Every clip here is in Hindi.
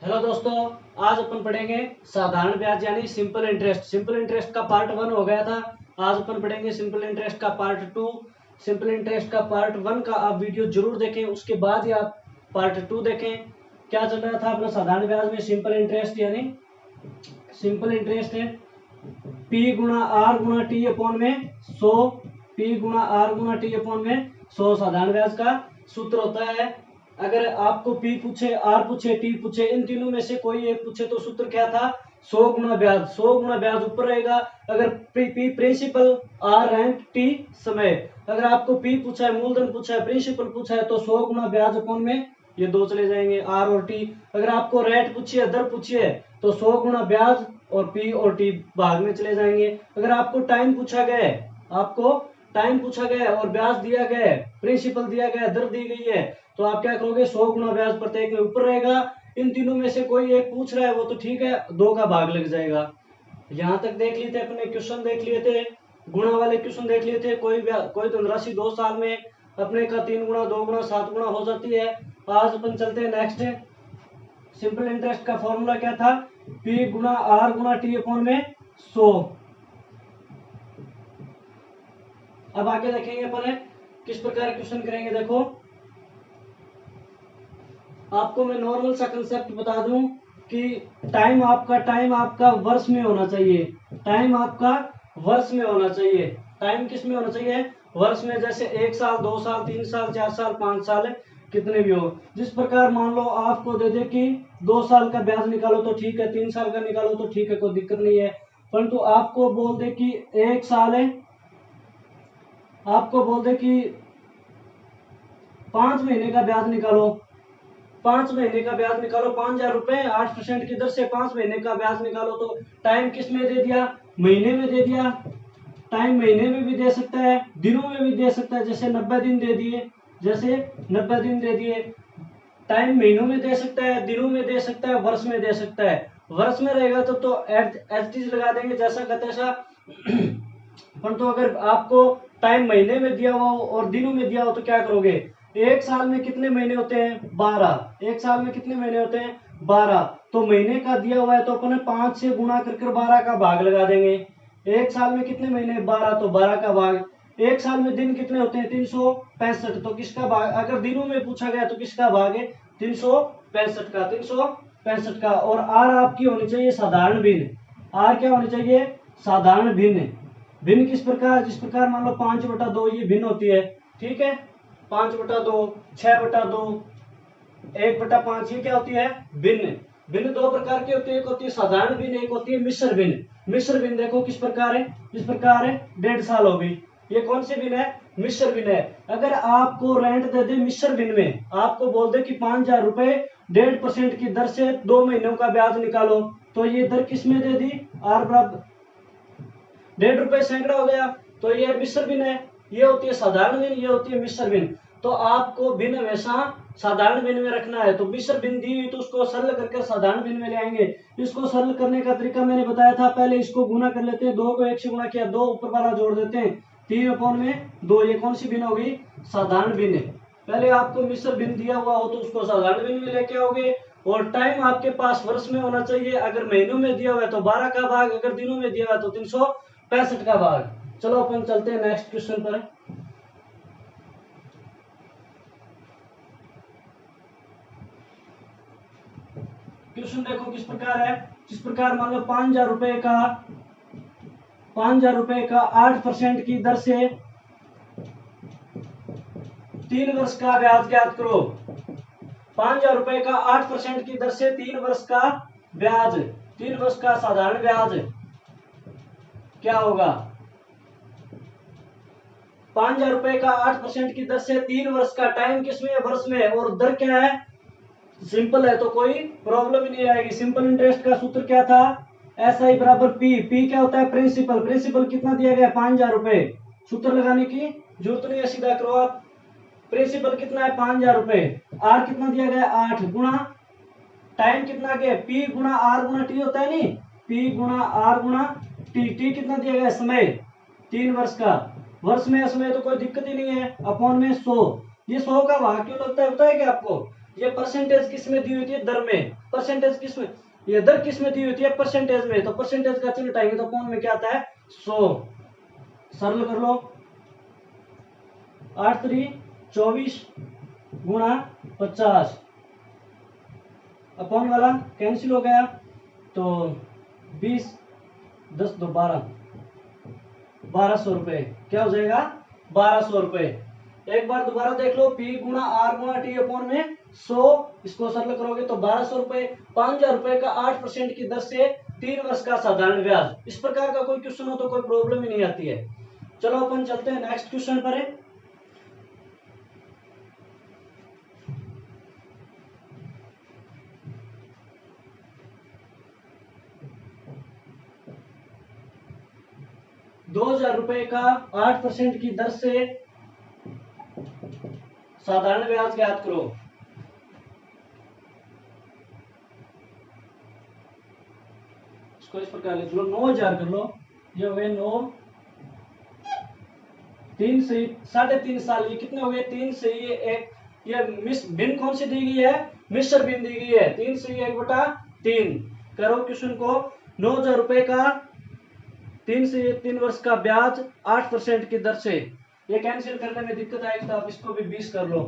हेलो दोस्तों, आज अपन पढ़ेंगे साधारण ब्याज यानी सिंपल इंटरेस्ट। सिंपल इंटरेस्ट का पार्ट 1 हो गया था। आज अपन पढ़ेंगे सिंपल इंटरेस्ट का पार्ट 2। सिंपल इंटरेस्ट का पार्ट 1 का आप वीडियो जरूर देखें, उसके बाद ही आप पार्ट 2 देखें। क्या चल रहा था अपना साधारण ब्याज में? सिंपल इंटरेस्ट यानी सिंपल इंटरेस्ट है पी गुणा आर गुणा टी अपॉन में 100। पी गुणा आर गुणा टी अपॉन में 100 साधारण ब्याज का सूत्र होता है। अगर आपको पी पूछे, आर पूछे, टी पूछे, इन तीनों में से कोई एक पूछे तो सूत्र क्या था? 100 गुणा ब्याज। 100 गुणा ब्याज ऊपर रहेगा। अगर P principal, R rent, T समय। अगर आपको पी पूछा है, मूलधन पूछा है, प्रिंसिपल पूछा है तो 100 गुणा ब्याज अपॉन में ये दो चले जाएंगे, आर और टी। अगर आपको रेट पूछी है, दर पूछी है तो 100 गुणा ब्याज और पी और टी भाग में चले जाएंगे। अगर आपको टाइम पूछा गया है, आपको टाइम पूछा गया है और ब्याज दिया गया है, प्रिंसिपल दिया गया है, दर दी गई है, तो आप क्या करोगे? 100 गुणा ब्याज प्रत्येक में ऊपर रहेगा। इन तीनों में से कोई एक पूछ रहा है वो तो ठीक है, 2 का भाग लग जाएगा। यहाँ तक देख लिए थे अपने, क्वेश्चन देख लिए थे, गुणा वाले क्वेश्चन देख लिए थे। कोई धनराशि 2 साल में अपने का 3 गुणा, 2 गुणा, 7 गुणा हो जाती है। आज अपन चलते हैं नेक्स्ट। सिंपल इंटरेस्ट का फॉर्मूला क्या था? पी गुणा आर गुणा टी अपॉन में 100। अब आगे देखेंगे अपन किस प्रकार क्वेश्चन करेंगे। देखो, आपको मैं नॉर्मल सा कंसेप्ट बता दूं कि टाइम आपका वर्ष में होना चाहिए। टाइम आपका वर्ष में होना चाहिए। टाइम किस में होना चाहिए? वर्ष में। जैसे 1 साल, 2 साल, 3 साल, 4 साल, 5 साल, कितने भी हो। जिस प्रकार मान लो आपको दे दे कि 2 साल का ब्याज निकालो तो ठीक है, 3 साल का निकालो तो ठीक है, कोई दिक्कत नहीं है। परंतु आपको बोल दे कि 1 साल है, आपको बोल दे कि 5 महीने का ब्याज निकालो। 5 महीने का ब्याज निकालो, 5,000 रुपए 8% की दर से 5 महीने का ब्याज निकालो। तो टाइम किस में दे दिया? महीने में दे दिया। टाइम महीने में भी दे सकता है, दिनों में भी दे सकता है। जैसे 90 दिन दे दिए, जैसे 90 दिन दे दिए। टाइम महीनों में दे सकता है, दिनों में दे सकता है, वर्ष में दे सकता है। वर्ष में रहेगा तो एच लगा देंगे, जैसा का तैसा। परंतु अगर आपको टाइम महीने में दिया हुआ हो और दिनों में दिया हो तो क्या करोगे? 1 साल में कितने महीने होते हैं? 12। 1 साल में कितने महीने होते हैं? 12। तो महीने का दिया हुआ है तो अपन 5 से गुणा कर 12 का भाग लगा देंगे। 1 साल में कितने महीने? 12, तो 12 का भाग। 1 साल में दिन कितने होते हैं? 365। तो किसका भाग? अगर दिनों में पूछा गया तो किसका भाग है? 365 का। 365 का। और आर आपकी होनी चाहिए साधारण भिन्न। आर क्या होनी चाहिए? साधारण भिन्न। भिन्न किस प्रकार? जिस प्रकार मान लो 5/2 ये भिन्न होती है, ठीक है। 5/2, 6/2, 1/5 ये क्या होती है? भिन्न। भिन्न 2 प्रकार की होती है, एक होती है साधारण भिन्न, एक होती है मिश्र भिन्न। मिश्र भिन्न देखो किस प्रकार है, इस प्रकार है। 1.5 साल हो गई, ये कौन सी भिन्न है? मिश्र भिन्न है। अगर आपको रेंट दे दे मिश्र भिन्न में, आपको बोल दे कि 5,000 रुपए 1.5% की दर से 2 महीनों का ब्याज निकालो, तो ये दर किस में दे दी? आर बराबर 1.5 रुपए सैकड़ा हो गया, तो ये मिश्र भिन्न है। ये होती है साधारण भिन्न, ये होती है मिश्र भिन्न। तो आपको भिन्न हमेशा साधारण भिन्न में रखना है। तो मिश्र भिन्न दी हुई तो उसको सरल करके साधारण भिन्न में ले आएंगे। इसको सरल करने का तरीका मैंने बताया था। पहले इसको गुना कर लेते हैं, 2 को 1 से गुणा किया, 2 ऊपर वाला जोड़ देते हैं, 3/2। ये कौन सी भिन्न होगी? साधारण भिन्न। पहले आपको मिश्र भिन्न दिया हुआ हो तो उसको साधारण भिन्न में लेके आओगे। और टाइम आपके पास वर्ष में होना चाहिए। अगर महीनों में दिया हुआ है तो 12 का भाग, अगर दिनों में दिया हुआ है तो 365 का भाग। चलो अपन चलते हैं नेक्स्ट क्वेश्चन पर। क्वेश्चन देखो किस प्रकार है। जिस प्रकार मान लो 5,000 रुपए का 8% की दर से 3 वर्ष का ब्याज ज्ञात करो। 5,000 रुपए का 8% की दर से 3 वर्ष का ब्याज, 3 वर्ष का साधारण ब्याज क्या होगा? 5,000 रुपए का 8% की दर से 3 वर्ष का। टाइम किसमें है? वर्ष में। और दर क्या है? सिंपल है तो कोई प्रॉब्लम ही नहीं आएगी। सिंपल इंटरेस्ट का सूत्र क्या था? एस आई बराबर पी। पी क्या होता है? प्रिंसिपल। प्रिंसिपल कितना दिया गया? 5,000 रुपए। सूत्र लगाने की जरूरत नहीं है, सीधा करो आप। प्रिंसिपल कितना है? 5,000 रुपए। आर कितना दिया गया? 8 गुणा टाइम कितना गया? पी गुणा आर गुणा टी होता है नहीं, पी गुणा आर गुणा टी। टी कितना दिया गया? समय 3 वर्ष का। वर्ष में समय तो कोई दिक्कत ही नहीं है, अपॉन में 100। ये 100 का भाग क्यों लगता है पता है क्या आपको? ये परसेंटेज किस में दी हुई है? दर में। परसेंटेज किस में? ये दर किस में दी हुई है? परसेंटेज में। तो परसेंटेज का चिन्ह हटाएंगे तो अपॉन में क्या आता है? 100। सरल कर लो, 8 3 24 गुणा 50, अपॉन वाला कैंसिल हो गया तो 20 10 2 12, 1200 रुपए। क्या हो जाएगा? 1200 रुपए। एक बार दोबारा देख लो, पी गुणा आर गुणा टी अपॉन में 100, इसको सरल करोगे तो 1200 रुपए। 5000 रुपए का 8% की दर से 3 वर्ष का साधारण ब्याज। इस प्रकार का कोई क्वेश्चन हो तो कोई प्रॉब्लम ही नहीं आती है। चलो अपन चलते हैं नेक्स्ट क्वेश्चन पर। 2000 रुपए का 8% की दर से साधारण ब्याज ज्ञात करो। इसको इस प्रकार लिख लो, 9000 कर लो, ये हो गए 9 3 से 3.5 साल, ये कितने हो गए? 3 से ये 1, ये भिन्न कौन सी दी गई है? मिश्र भिन्न दी गई है। 3 से 1/3 करो क्वेश्चन को। 9000 रुपए का 3 से 3 वर्ष का ब्याज 8% की दर से, ये कैंसिल करने में दिक्कत आएगी तो आप इसको भी 20 कर लो।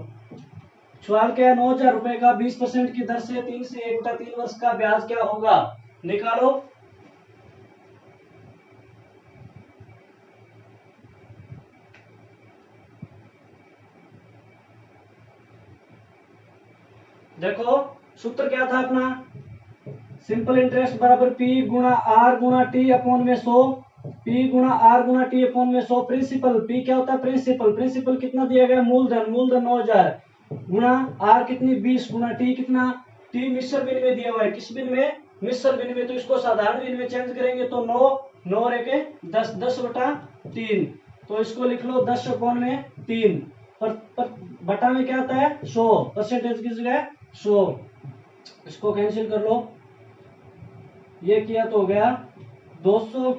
सवाल क्या है? 9000 रुपए का 20% की दर से 3 से 1/3 वर्ष का ब्याज क्या होगा? निकालो। देखो सूत्र क्या था अपना? सिंपल इंटरेस्ट बराबर पी गुणा आर गुणा टी अपॉन में 100। पी गुणा आर गुणा टी अपॉन में 100। प्रिंसिपल पी क्या होता है? प्रिंसिपल। प्रिंसिपल कितना दिया गया? मूलधन। मूलधन 9000 गुणा आर कितनी? 20 गुणा टी कितना? टी मिश्र भिन्न में दिया हुआ है। किस भिन्न में? मिश्र भिन्न में। तो इसको साधारण भिन्न में चेंज करेंगे तो 9 9 रेके 10 10/3। तो इसको लिख लो 10 अपॉन में 3। पर बटा में क्या आता है? 100। परसेंटेज किस जगह? 100। इसको कैंसिल कर लो, ये किया तो हो गया 200।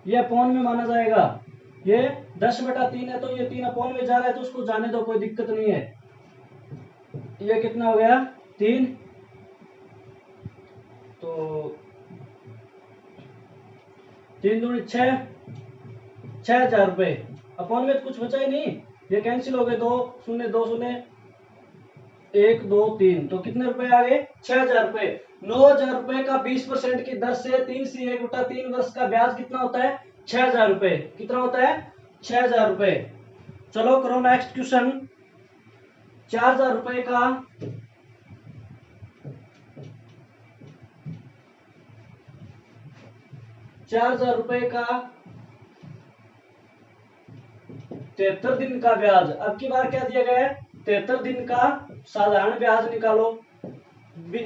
ये अपॉन में माना जाएगा। ये 10/3 है तो ये 3 अपॉन में जा रहा है तो उसको जाने दो, कोई दिक्कत नहीं है। ये कितना हो गया? 3। तो 3 दूनी 6, 6000 रुपए। अपॉन में तो कुछ बचा ही नहीं, ये कैंसिल हो गए। 2 शून्य 2 शून्य 1 2 3, तो कितने रुपए आ गए? 6000 रुपए। 9000 रुपए का 20% की दर से 3 से 1/3 वर्ष का ब्याज कितना होता है? 6000 रुपए। कितना होता है? 6000 रुपए। चलो करो नेक्स्ट क्वेश्चन। 4000 रुपए का 4000 रुपए का 73 दिन का ब्याज। अब की बार क्या दिया गया है? 73 दिन का साधारण ब्याज निकालो।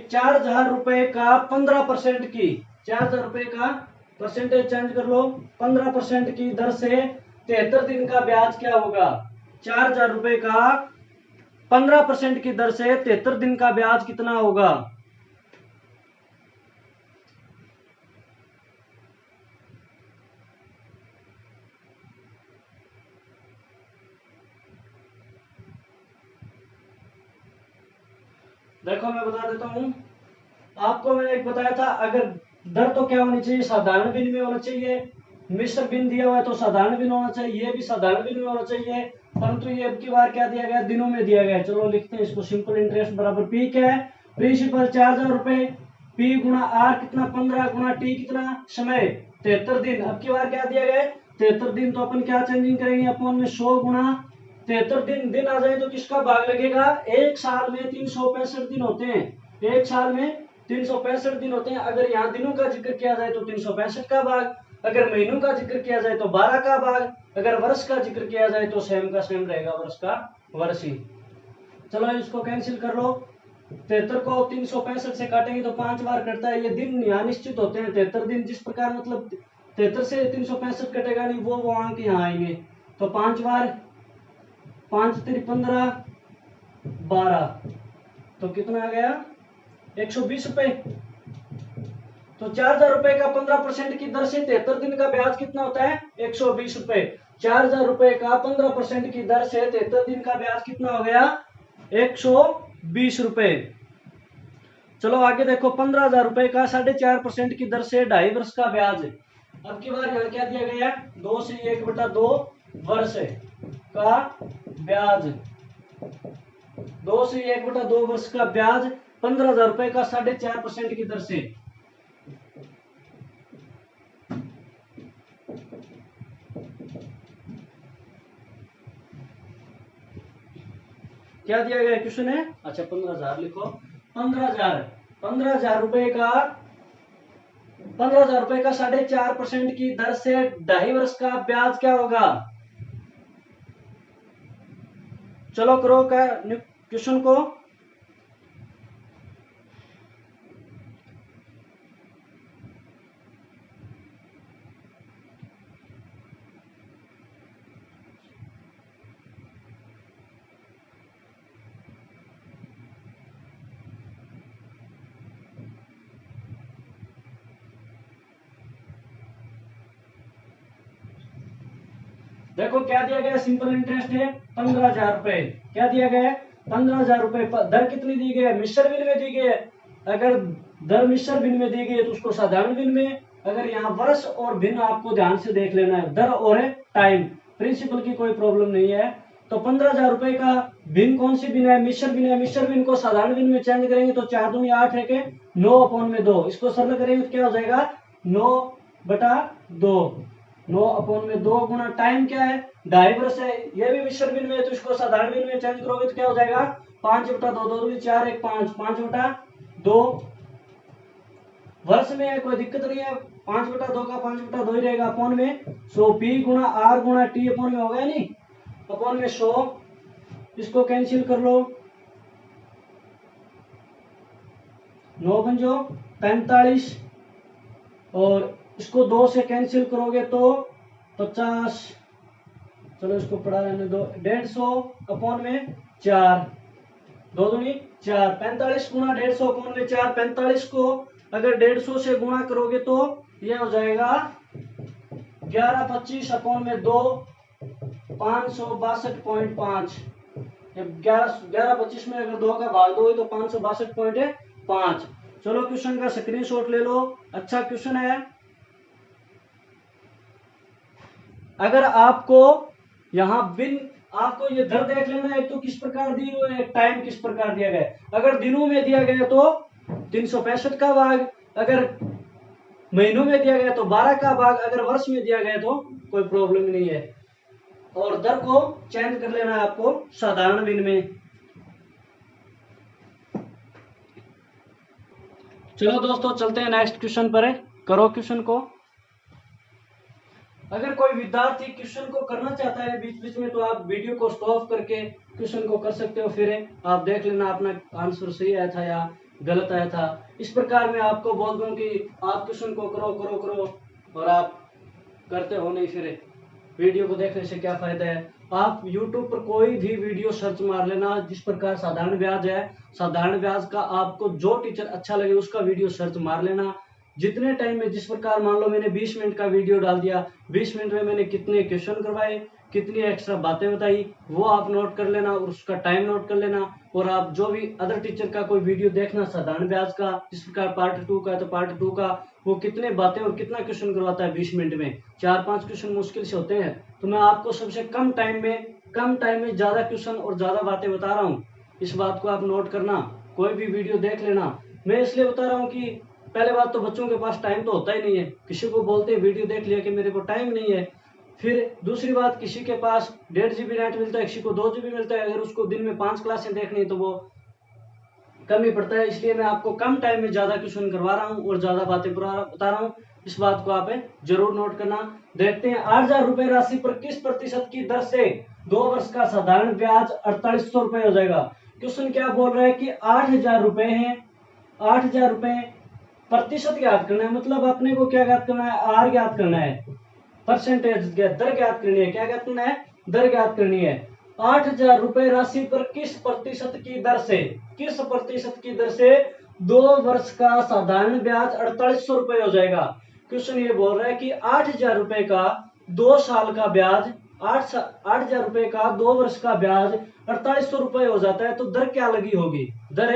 4000 रुपए का 15% की, 4000 रुपए का परसेंटेज चेंज कर लो, 15% की दर से 73 दिन का ब्याज क्या होगा? 4000 रुपए का 15% की दर से 73 दिन का ब्याज कितना होगा? देखो मैं बता देता हूं आपको। मैंने एक बताया था, अगर दर तो क्या होनी चाहिए? साधारण भिन्न में होना चाहिए। मिश्र भिन्न दिया हुआ है तो साधारण भिन्न होना चाहिए, ये भी साधारण भिन्न में होना चाहिए। परंतु ये अब की बार क्या दिया गया? दिनों में दिया गया है। चलो लिखते हैं इसको। सिंपल इंटरेस्ट बराबर पी क्या है? प्रिंसिपल 4000 रुपए, पी गुणा आर कितना? 15 गुणा टी कितना? समय 73 दिन। अब की बार क्या दिया गया है? 73 दिन। तो अपन क्या चेंजिंग करेंगे? अपॉन में 100 गुणा 73 दिन। दिन आ जाए तो किसका भाग लगेगा? एक साल में 365 दिन होते हैं। एक साल में 365 दिन होते हैं। अगर यहाँ दिनों का जिक्र किया जाए तो 365 का भाग, अगर महीनों का जिक्र किया जाए तो 12 का भाग, अगर वर्ष का जिक्र किया जाए तो सेम का सेम रहेगा, वर्ष का वर्ष ही। चलो इसको कैंसिल कर लो। 73 को 365 से काटेंगे तो 5 बार कटता है। ये दिन यहाँ निश्चित होते हैं 73 दिन। जिस प्रकार मतलब 73 से 365 कटेगा नहीं, वो अंक यहाँ आएंगे। तो 5 बार 5 3 15 12, तो कितना आ गया? 120 रुपए। तो 4,000 रुपए का 15% की दर से 73 दिन का ब्याज कितना होता है? 120 रुपए। 4,000 रुपए का 15% की दर से 73 दिन का ब्याज कितना हो गया? 120 रुपए। चलो आगे देखो, 15,000 रुपए का 4.5% की दर से 2.5 वर्ष का ब्याज। अब की बार यहाँ क्या दिया गया? 2 से 1/2 वर्ष का ब्याज। 2 से 1/2 वर्ष का ब्याज 15,000 रुपए का 4.5% की दर से। क्या दिया गया क्वेश्चन है? अच्छा 15,000 लिखो। 15,000 रुपए का 4.5% की दर से 2.5 वर्ष का ब्याज क्या होगा? चलो करो का क्वेश्चन को। देखो क्या दिया गया? सिंपल इंटरेस्ट है 15,000 रुपए। क्या दिया गया? 15,000 रुपए। दर कितनी दी गई है? मिश्र बिन में दी गई है। अगर दर मिश्र बिन में दी गई है तो उसको साधारण बिन में। अगर यहाँ वर्ष और भिन्न आपको ध्यान से देख लेना है, दर और टाइम, प्रिंसिपल की कोई प्रॉब्लम नहीं है। तो 15,000 रुपए का भिन्न कौन सी बिन है? मिश्र बिन है। मिश्र बिन को साधारण बिन में चेंज करेंगे तो 4 दूनी 8 है के 9/2। इसको सरल करेंगे तो क्या हो जाएगा? 9/2। 9/2 गुना टाइम क्या है? 2.5 वर्ष है। ये भी मिश्र बिन में है तो इसको साधारण बिन में चेंज करोगे तो क्या हो जाएगा? 5/2। 2 दूनी 4, 1 5, 5/2। वर्ष में है, कोई दिक्कत नहीं है। 5/2 का 5/2 ही रहेगा। अपॉन में 100 पी गुना आर गुना टी अपॉन में हो गया नहीं? अपॉन में 100। इसको कैंसिल कर लो। 9 पंजो 45 और इसको 2 से कैंसिल करोगे तो 50। चलो इसको पढ़ा रहने दो। 150 अपॉन में 4। 2 दूनी 4। 45 गुना 150 अपॉन में 4। 45 को अगर 150 से गुणा करोगे तो ये हो जाएगा 1125 अपॉन में 2, 562.5। 1125 में अगर 2 का भाग दोगे तो 562.5। चलो क्वेश्चन का स्क्रीनशॉट ले लो। अच्छा क्वेश्चन है। अगर आपको यहाँ बिन आपको ये दर देख लेना है, तो किस प्रकार दी हुई है, टाइम किस प्रकार दिया गया। अगर दिनों में दिया गया तो 365 का भाग, अगर महीनों में दिया गया तो 12 का भाग, अगर वर्ष में दिया गया तो कोई प्रॉब्लम नहीं है। और दर को चेंज कर लेना है आपको साधारण बिन में। चलो दोस्तों चलते हैं नेक्स्ट क्वेश्चन पर। करो क्वेश्चन को। अगर कोई विद्यार्थी क्वेश्चन को करना चाहता है बीच बीच में तो आप वीडियो को स्टॉप करके क्वेश्चन को कर सकते हो। फिर आप देख लेना अपना आंसर सही आया था या गलत आया था। इस प्रकार मैं आपको बोल दूं कि आप क्वेश्चन को करो करो करो और आप करते हो नहीं, फिर वीडियो को देखने से क्या फायदा है। आप YouTube पर कोई भी वीडियो सर्च मार लेना, जिस प्रकार साधारण ब्याज है, साधारण ब्याज का आपको जो टीचर अच्छा लगे उसका वीडियो सर्च मार लेना। जितने टाइम में, जिस प्रकार मान लो मैंने 20 मिनट का वीडियो डाल दिया, 20 मिनट में मैंने कितने क्वेश्चन करवाए, कितनी एक्स्ट्रा बातें बताई, वो आप नोट कर लेना और उसका टाइम नोट कर लेना। और आप जो भी अदर टीचर का कोई वीडियो देखना साधारण ब्याज का, जिस प्रकार पार्ट 2 का है तो पार्ट 2 का वो कितने बातें और कितना क्वेश्चन करवाता है 20 मिनट में, 4-5 क्वेश्चन मुश्किल से होते हैं। तो मैं आपको सबसे कम टाइम में ज्यादा क्वेश्चन और ज्यादा बातें बता रहा हूँ। इस बात को आप नोट करना, कोई भी वीडियो देख लेना। मैं इसलिए बता रहा हूँ कि पहले बात तो बच्चों के पास टाइम तो होता ही नहीं है। किसी को बोलते हैं वीडियो देख लिया कि मेरे को टाइम नहीं है। फिर दूसरी बात, किसी के पास 1.5 GB नेट मिलता है, किसी को 2 GB मिलता है। अगर उसको दिन में 5 क्लासें देखनी है तो वो कम ही पड़ता है। इसलिए मैं आपको कम टाइम में ज्यादा क्वेश्चन करवा रहा हूँ और ज्यादा बातें बता रहा हूँ। इस बात को आप जरूर नोट करना। देखते हैं 8,000 रुपए राशि पर किस प्रतिशत की दर से 2 वर्ष का साधारण ब्याज 4800 रुपए हो जाएगा। क्वेश्चन क्या बोल रहा है कि 8,000 रुपए है, 8,000 रुपए प्रतिशत ज्ञात करना है। मतलब अपने को क्या ज्ञात करना है? आर ज्ञात करना है, परसेंटेज दर ज्ञात करनी है। क्या ज्ञात करना है? दर ज्ञात करनी है। 8,000 रुपए राशि पर किस प्रतिशत की दर से 2 वर्ष का साधारण ब्याज 4800 रुपए हो जाएगा। क्वेश्चन ये बोल रहा है कि 8000 रुपए का 2 साल का ब्याज, 8000 रुपए का 2 वर्ष का ब्याज 4800 रुपए हो जाता है, तो दर क्या लगी होगी, दर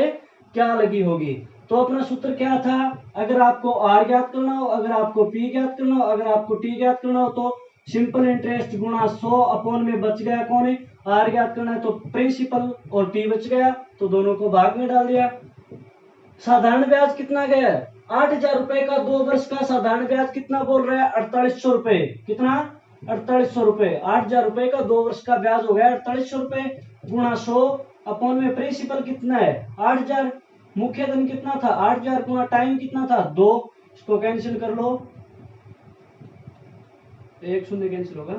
क्या लगी होगी। तो अपना सूत्र क्या था, अगर आपको आर ज्ञात करना हो, अगर आपको पी ज्ञात करना हो, अगर आपको टी ज्ञात करना हो, तो सिंपल इंटरेस्ट गुणा 100 अपॉन में बच गया कौन है, आर ज्ञात करना है तो प्रिंसिपल, और टी बच गया तो दोनों को भाग में डाल दिया। साधारण ब्याज कितना गया, 8000 रुपए का 2 वर्ष का साधारण ब्याज कितना बोल रहा है, 4800 रुपए। कितना, 4800 रुपए। 8000 रुपए का 2 वर्ष का ब्याज हो गया 4800 रुपए, गुणा 100 अपॉन में प्रिंसिपल कितना है 8000, मुख्य धन कितना था 8000, गुणा टाइम कितना था 2, इसको कैंसिल कर लो, 1 शून्य कैंसिल होगा,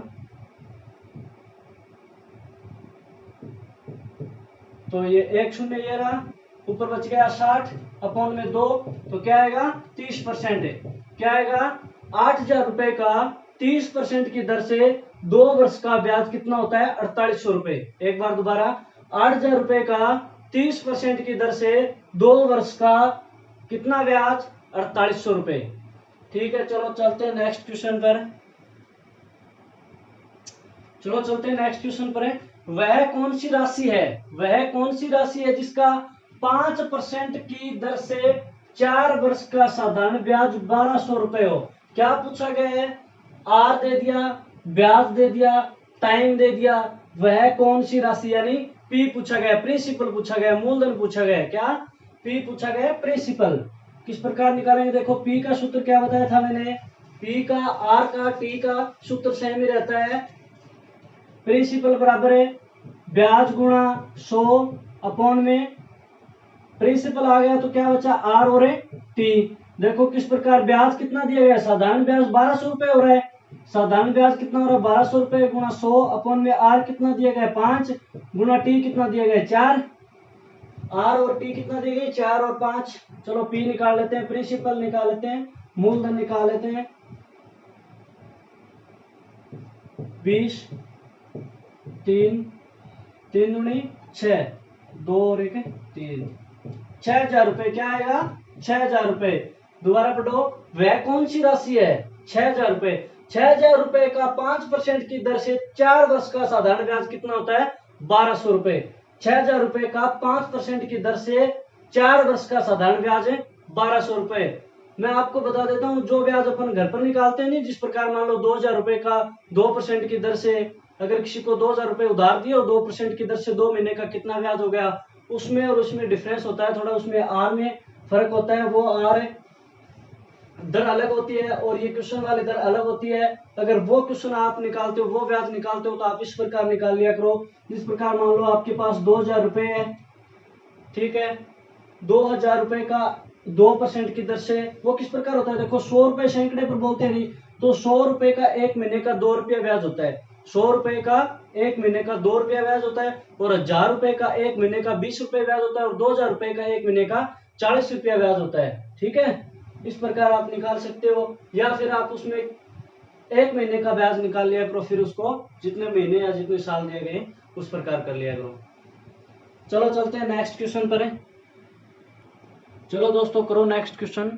तो ये 1 शून्य ये रहा, ऊपर बच गया 60 अपॉन में 2, तो क्या आएगा 30% है। क्या आएगा, 8000 रुपए का 30% की दर से 2 वर्ष का ब्याज कितना होता है 4800 रुपए। एक बार दोबारा, 8000 रुपए का 30% की दर से 2 वर्ष का कितना ब्याज 4800 रुपए। ठीक है, चलो चलते हैं नेक्स्ट क्वेश्चन पर। चलो चलते हैं नेक्स्ट क्वेश्चन पर है, वह कौन सी राशि है, वह कौन सी राशि है जिसका 5% की दर से 4 वर्ष का साधारण ब्याज 1200 रुपए हो। क्या पूछा गया है, आर दे दिया, ब्याज दे दिया, टाइम दे दिया, वह कौन सी राशि यानी पी पूछा गया, प्रिंसिपल पूछा गया, मूलधन पूछा गया, क्या पी पूछा गया, प्रिंसिपल। किस प्रकार निकालेंगे, देखो पी का सूत्र क्या बताया था मैंने, पी का, आर का, टी का सूत्र सेम ही रहता है, प्रिंसिपल बराबर है ब्याज गुणा 100 अपॉन में प्रिंसिपल आ गया तो क्या बचा आर और टी। देखो किस प्रकार ब्याज कितना दिया गया, साधारण ब्याज 1200 रुपए हो रहा है, साधारण ब्याज कितना हो रहा है 1200 रुपए गुणा 100 अपॉन में आर कितना दिया गया 5 गुणा टी कितना दिया गया 4, आर और टी कितना दिए गए 4 और 5। चलो पी निकाल लेते हैं, प्रिंसिपल निकाल लेते हैं, मूलधन निकाल लेते हैं, 20 3 3 दूनी 6, 2 और 1 3, 6000 रुपए। क्या आएगा 6000 रुपए। दोबारा पढ़ो, वह कौन सी राशि है 6000 रुपए। 6000 रुपए का 5% की दर से 4 वर्ष का साधारण ब्याज कितना होता है 1200 रुपए। 6000 रुपए का 5% की दर से 4 वर्ष का साधारण ब्याज है 1200 रुपए। मैं आपको बता देता हूँ, जो ब्याज अपन घर पर निकालते हैं नहीं, जिस प्रकार मान लो 2000 रुपए का 2% की दर से अगर किसी को 2000 रुपए उधार दिए और 2% की दर से 2 महीने का कितना ब्याज हो गया, उसमें और उसमें डिफरेंस होता है थोड़ा, उसमें आर में फर्क होता है, वो आर दर अलग होती है और ये क्वेश्चन वाली दर अलग होती है। अगर वो क्वेश्चन आप निकालते हो, वो ब्याज निकालते हो, तो आप इस प्रकार निकाल लिया करो। जिस प्रकार मान लो आपके पास 2000 रुपए है, ठीक है, 2000 रुपए का 2% की दर से वो किस प्रकार होता है, देखो 100 रुपए सैकड़े पर बोलते नहीं, तो 100 रुपए का 1 महीने का 2 रुपया ब्याज होता है, 100 रुपए का 1 महीने का 2 रुपया ब्याज होता है, और 1000 रुपए का 1 महीने का 20 रुपये ब्याज होता है, और 2000 रुपए का 1 महीने का 40 रुपया ब्याज होता है। ठीक है, इस प्रकार आप निकाल सकते हो, या फिर आप उसमें 1 महीने का ब्याज निकाल लिया करो, फिर उसको जितने महीने या जितने साल दिए गए उस प्रकार कर लिया करो। चलो चलते हैं नेक्स्ट क्वेश्चन पर। चलो दोस्तों करो नेक्स्ट क्वेश्चन।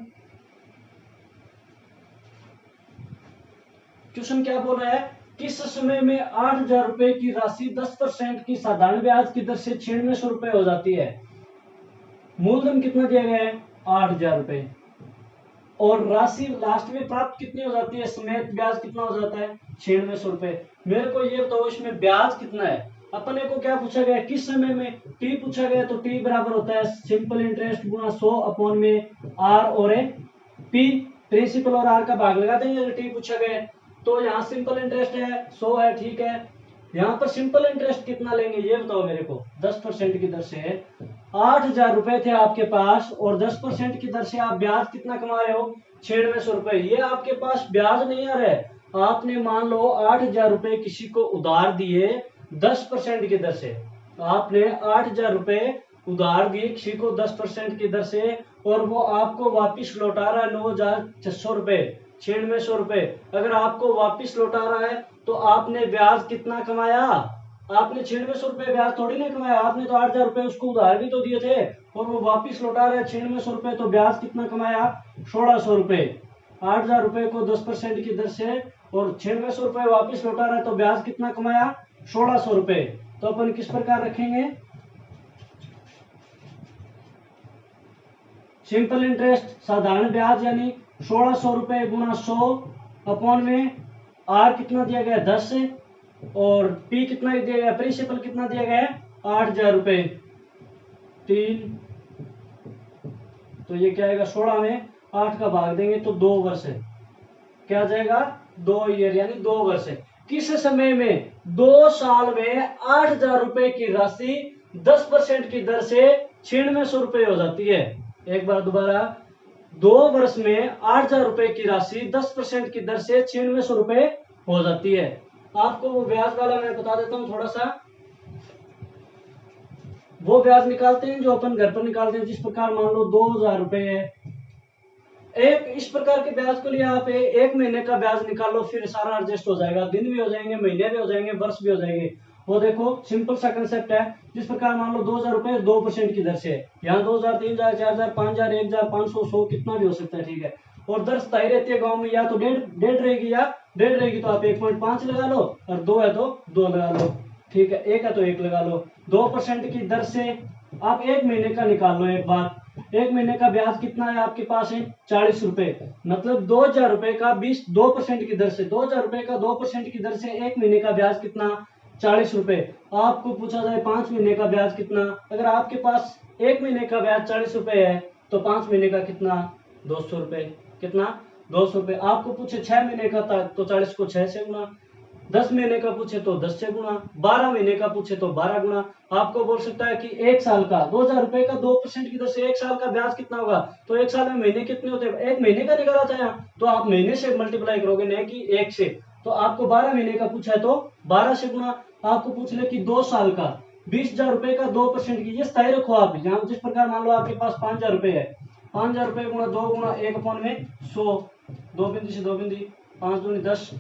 क्वेश्चन क्या बोल रहा है, किस समय में 8000 रुपए की राशि 10% की साधारण ब्याज की दर से 9600 रुपए हो जाती है। मूलधन कितना दिया गया है 8000 रुपए, और राशि लास्ट में प्राप्त कितनी हो जाती है, समेत ब्याज कितना हो जाता है 9600 रुपए। मेरे को ये बताओ इसमें ब्याज कितना है। अपने को क्या पूछा गया, किस समय में, टी पूछा गया, तो टी बराबर होता है सिंपल इंटरेस्ट गुणा 100 अपॉन में आर और पी, प्रिंसिपल और आर का भाग लगा देंगे अगर टी पूछा गया। तो यहाँ सिंपल इंटरेस्ट है 100 है, ठीक है, यहाँ पर सिंपल इंटरेस्ट कितना लेंगे ये बताओ मेरे को। 10% की दर से 8000 रुपए थे आपके पास, और 10% की दर से आप ब्याज कितना कमा रहे हो 9600 रुपए। ये आपके पास ब्याज नहीं आ रहा है, आपने मान लो 8000 रुपए किसी को उधार दिए 10% की दर से, आपने 8000 रुपए उधार दिए किसी को 10% की दर से, और वो आपको वापिस लौटा रहा है 9600 रुपए, 9600 रुपए। अगर आपको वापिस लौटा रहा है तो आपने ब्याज कितना कमाया आपने 9600 रुपये ब्याज थोड़ी ना कमाया, आपने तो 8000 रुपये उसको उधार भी तो दिए थे और वो वापिस लौटा रहे 9600 रुपये, तो ब्याज कितना कमाया 1600 रुपये। 8000 रुपये को 10% की दर से और 9600 रुपये वापिस लौटा रहा है, तो ब्याज कितना कमाया 1600 रुपये। तो अपन किस प्रकार रखेंगे, सिंपल इंटरेस्ट साधारण ब्याज यानी 1600 रुपये गुणा 100 अपॉन में आर कितना दिया गया 10 और पी कितना दिया गया, प्रिंसिपल कितना दिया गया 8000 रुपये 3, तो ये क्या आएगा 16 में 8 का भाग देंगे तो 2 वर्ष है, क्या आ जाएगा 2 ईयर यानी 2 वर्ष है। किस समय में 2 साल में 8000 रुपये की राशि 10% की दर से 9600 रुपये हो जाती है। एक बार दोबारा, 2 वर्ष में 8000 रुपये की राशि 10% की दर से 9600 रुपये हो जाती है। आपको वो ब्याज वाला मैं बता देता हूँ थोड़ा सा, वो ब्याज निकालते हैं जो अपन घर पर निकालते हैं। जिस प्रकार मान लो 2000 रुपये है, एक इस प्रकार के ब्याज को लिए आप एक महीने का ब्याज निकालो, फिर सारा एडजस्ट हो जाएगा, दिन भी हो जाएंगे, महीने भी हो जाएंगे, वर्ष भी हो जाएंगे। वो देखो सिंपल सा कंसेप्ट है। जिस प्रकार मान लो 2000 रुपये 2% की दर से है, यहाँ 2000, 3000, 4000, 5000, 1000, 500, 100 कितना भी हो सकता है, ठीक है। और दर स्थायी रहती है गाँव में, या तो डेढ़ रहेगी या डेढ़ रहेगी, तो आप 1.5 लगा लो, और 2 है तो 2 लगा लो, ठीक है, 1 है तो 1 लगा लो। 2% की दर से आप एक महीने का निकाल लो। एक बार, एक महीने का ब्याज कितना है आपके पास है 40 रुपए, मतलब 2000 रुपए का 2% की दर से, 2000 रुपए का 2% की दर से एक महीने का ब्याज कितना 40 रुपए। आपको पूछा जाए 5 महीने का ब्याज कितना, अगर आपके पास एक महीने का ब्याज 40 रुपए है तो 5 महीने का कितना 200 रुपए, कितना 200 रुपए। आपको पूछे 6 महीने का था तो 40 को 6 से गुना, 10 महीने का पूछे तो 10 से गुना, 12 महीने का पूछे तो 12 गुना। आपको बोल सकता है कि एक साल का 2000 रुपए का 2% की दर से एक साल का ब्याज कितना होगा, तो एक साल में महीने कितने होते हैं, एक महीने का निकाला था यहाँ, तो आप महीने से मल्टीप्लाई करोगे, नहीं कि 1 से। तो आपको 12 महीने का पूछा है तो 12 से गुना। आपको पूछ ले कि 2 साल का 20,000 रुपए का 2% की, ये स्थायी रखो आप। यहाँ जिस प्रकार मान लो आपके पास 5000 रुपए है, 5000 रुपए गुणा 2 गुणा 1 अपॉन में 100, 2 बिंदी से 2 बिंदी, 5 दूनी 10,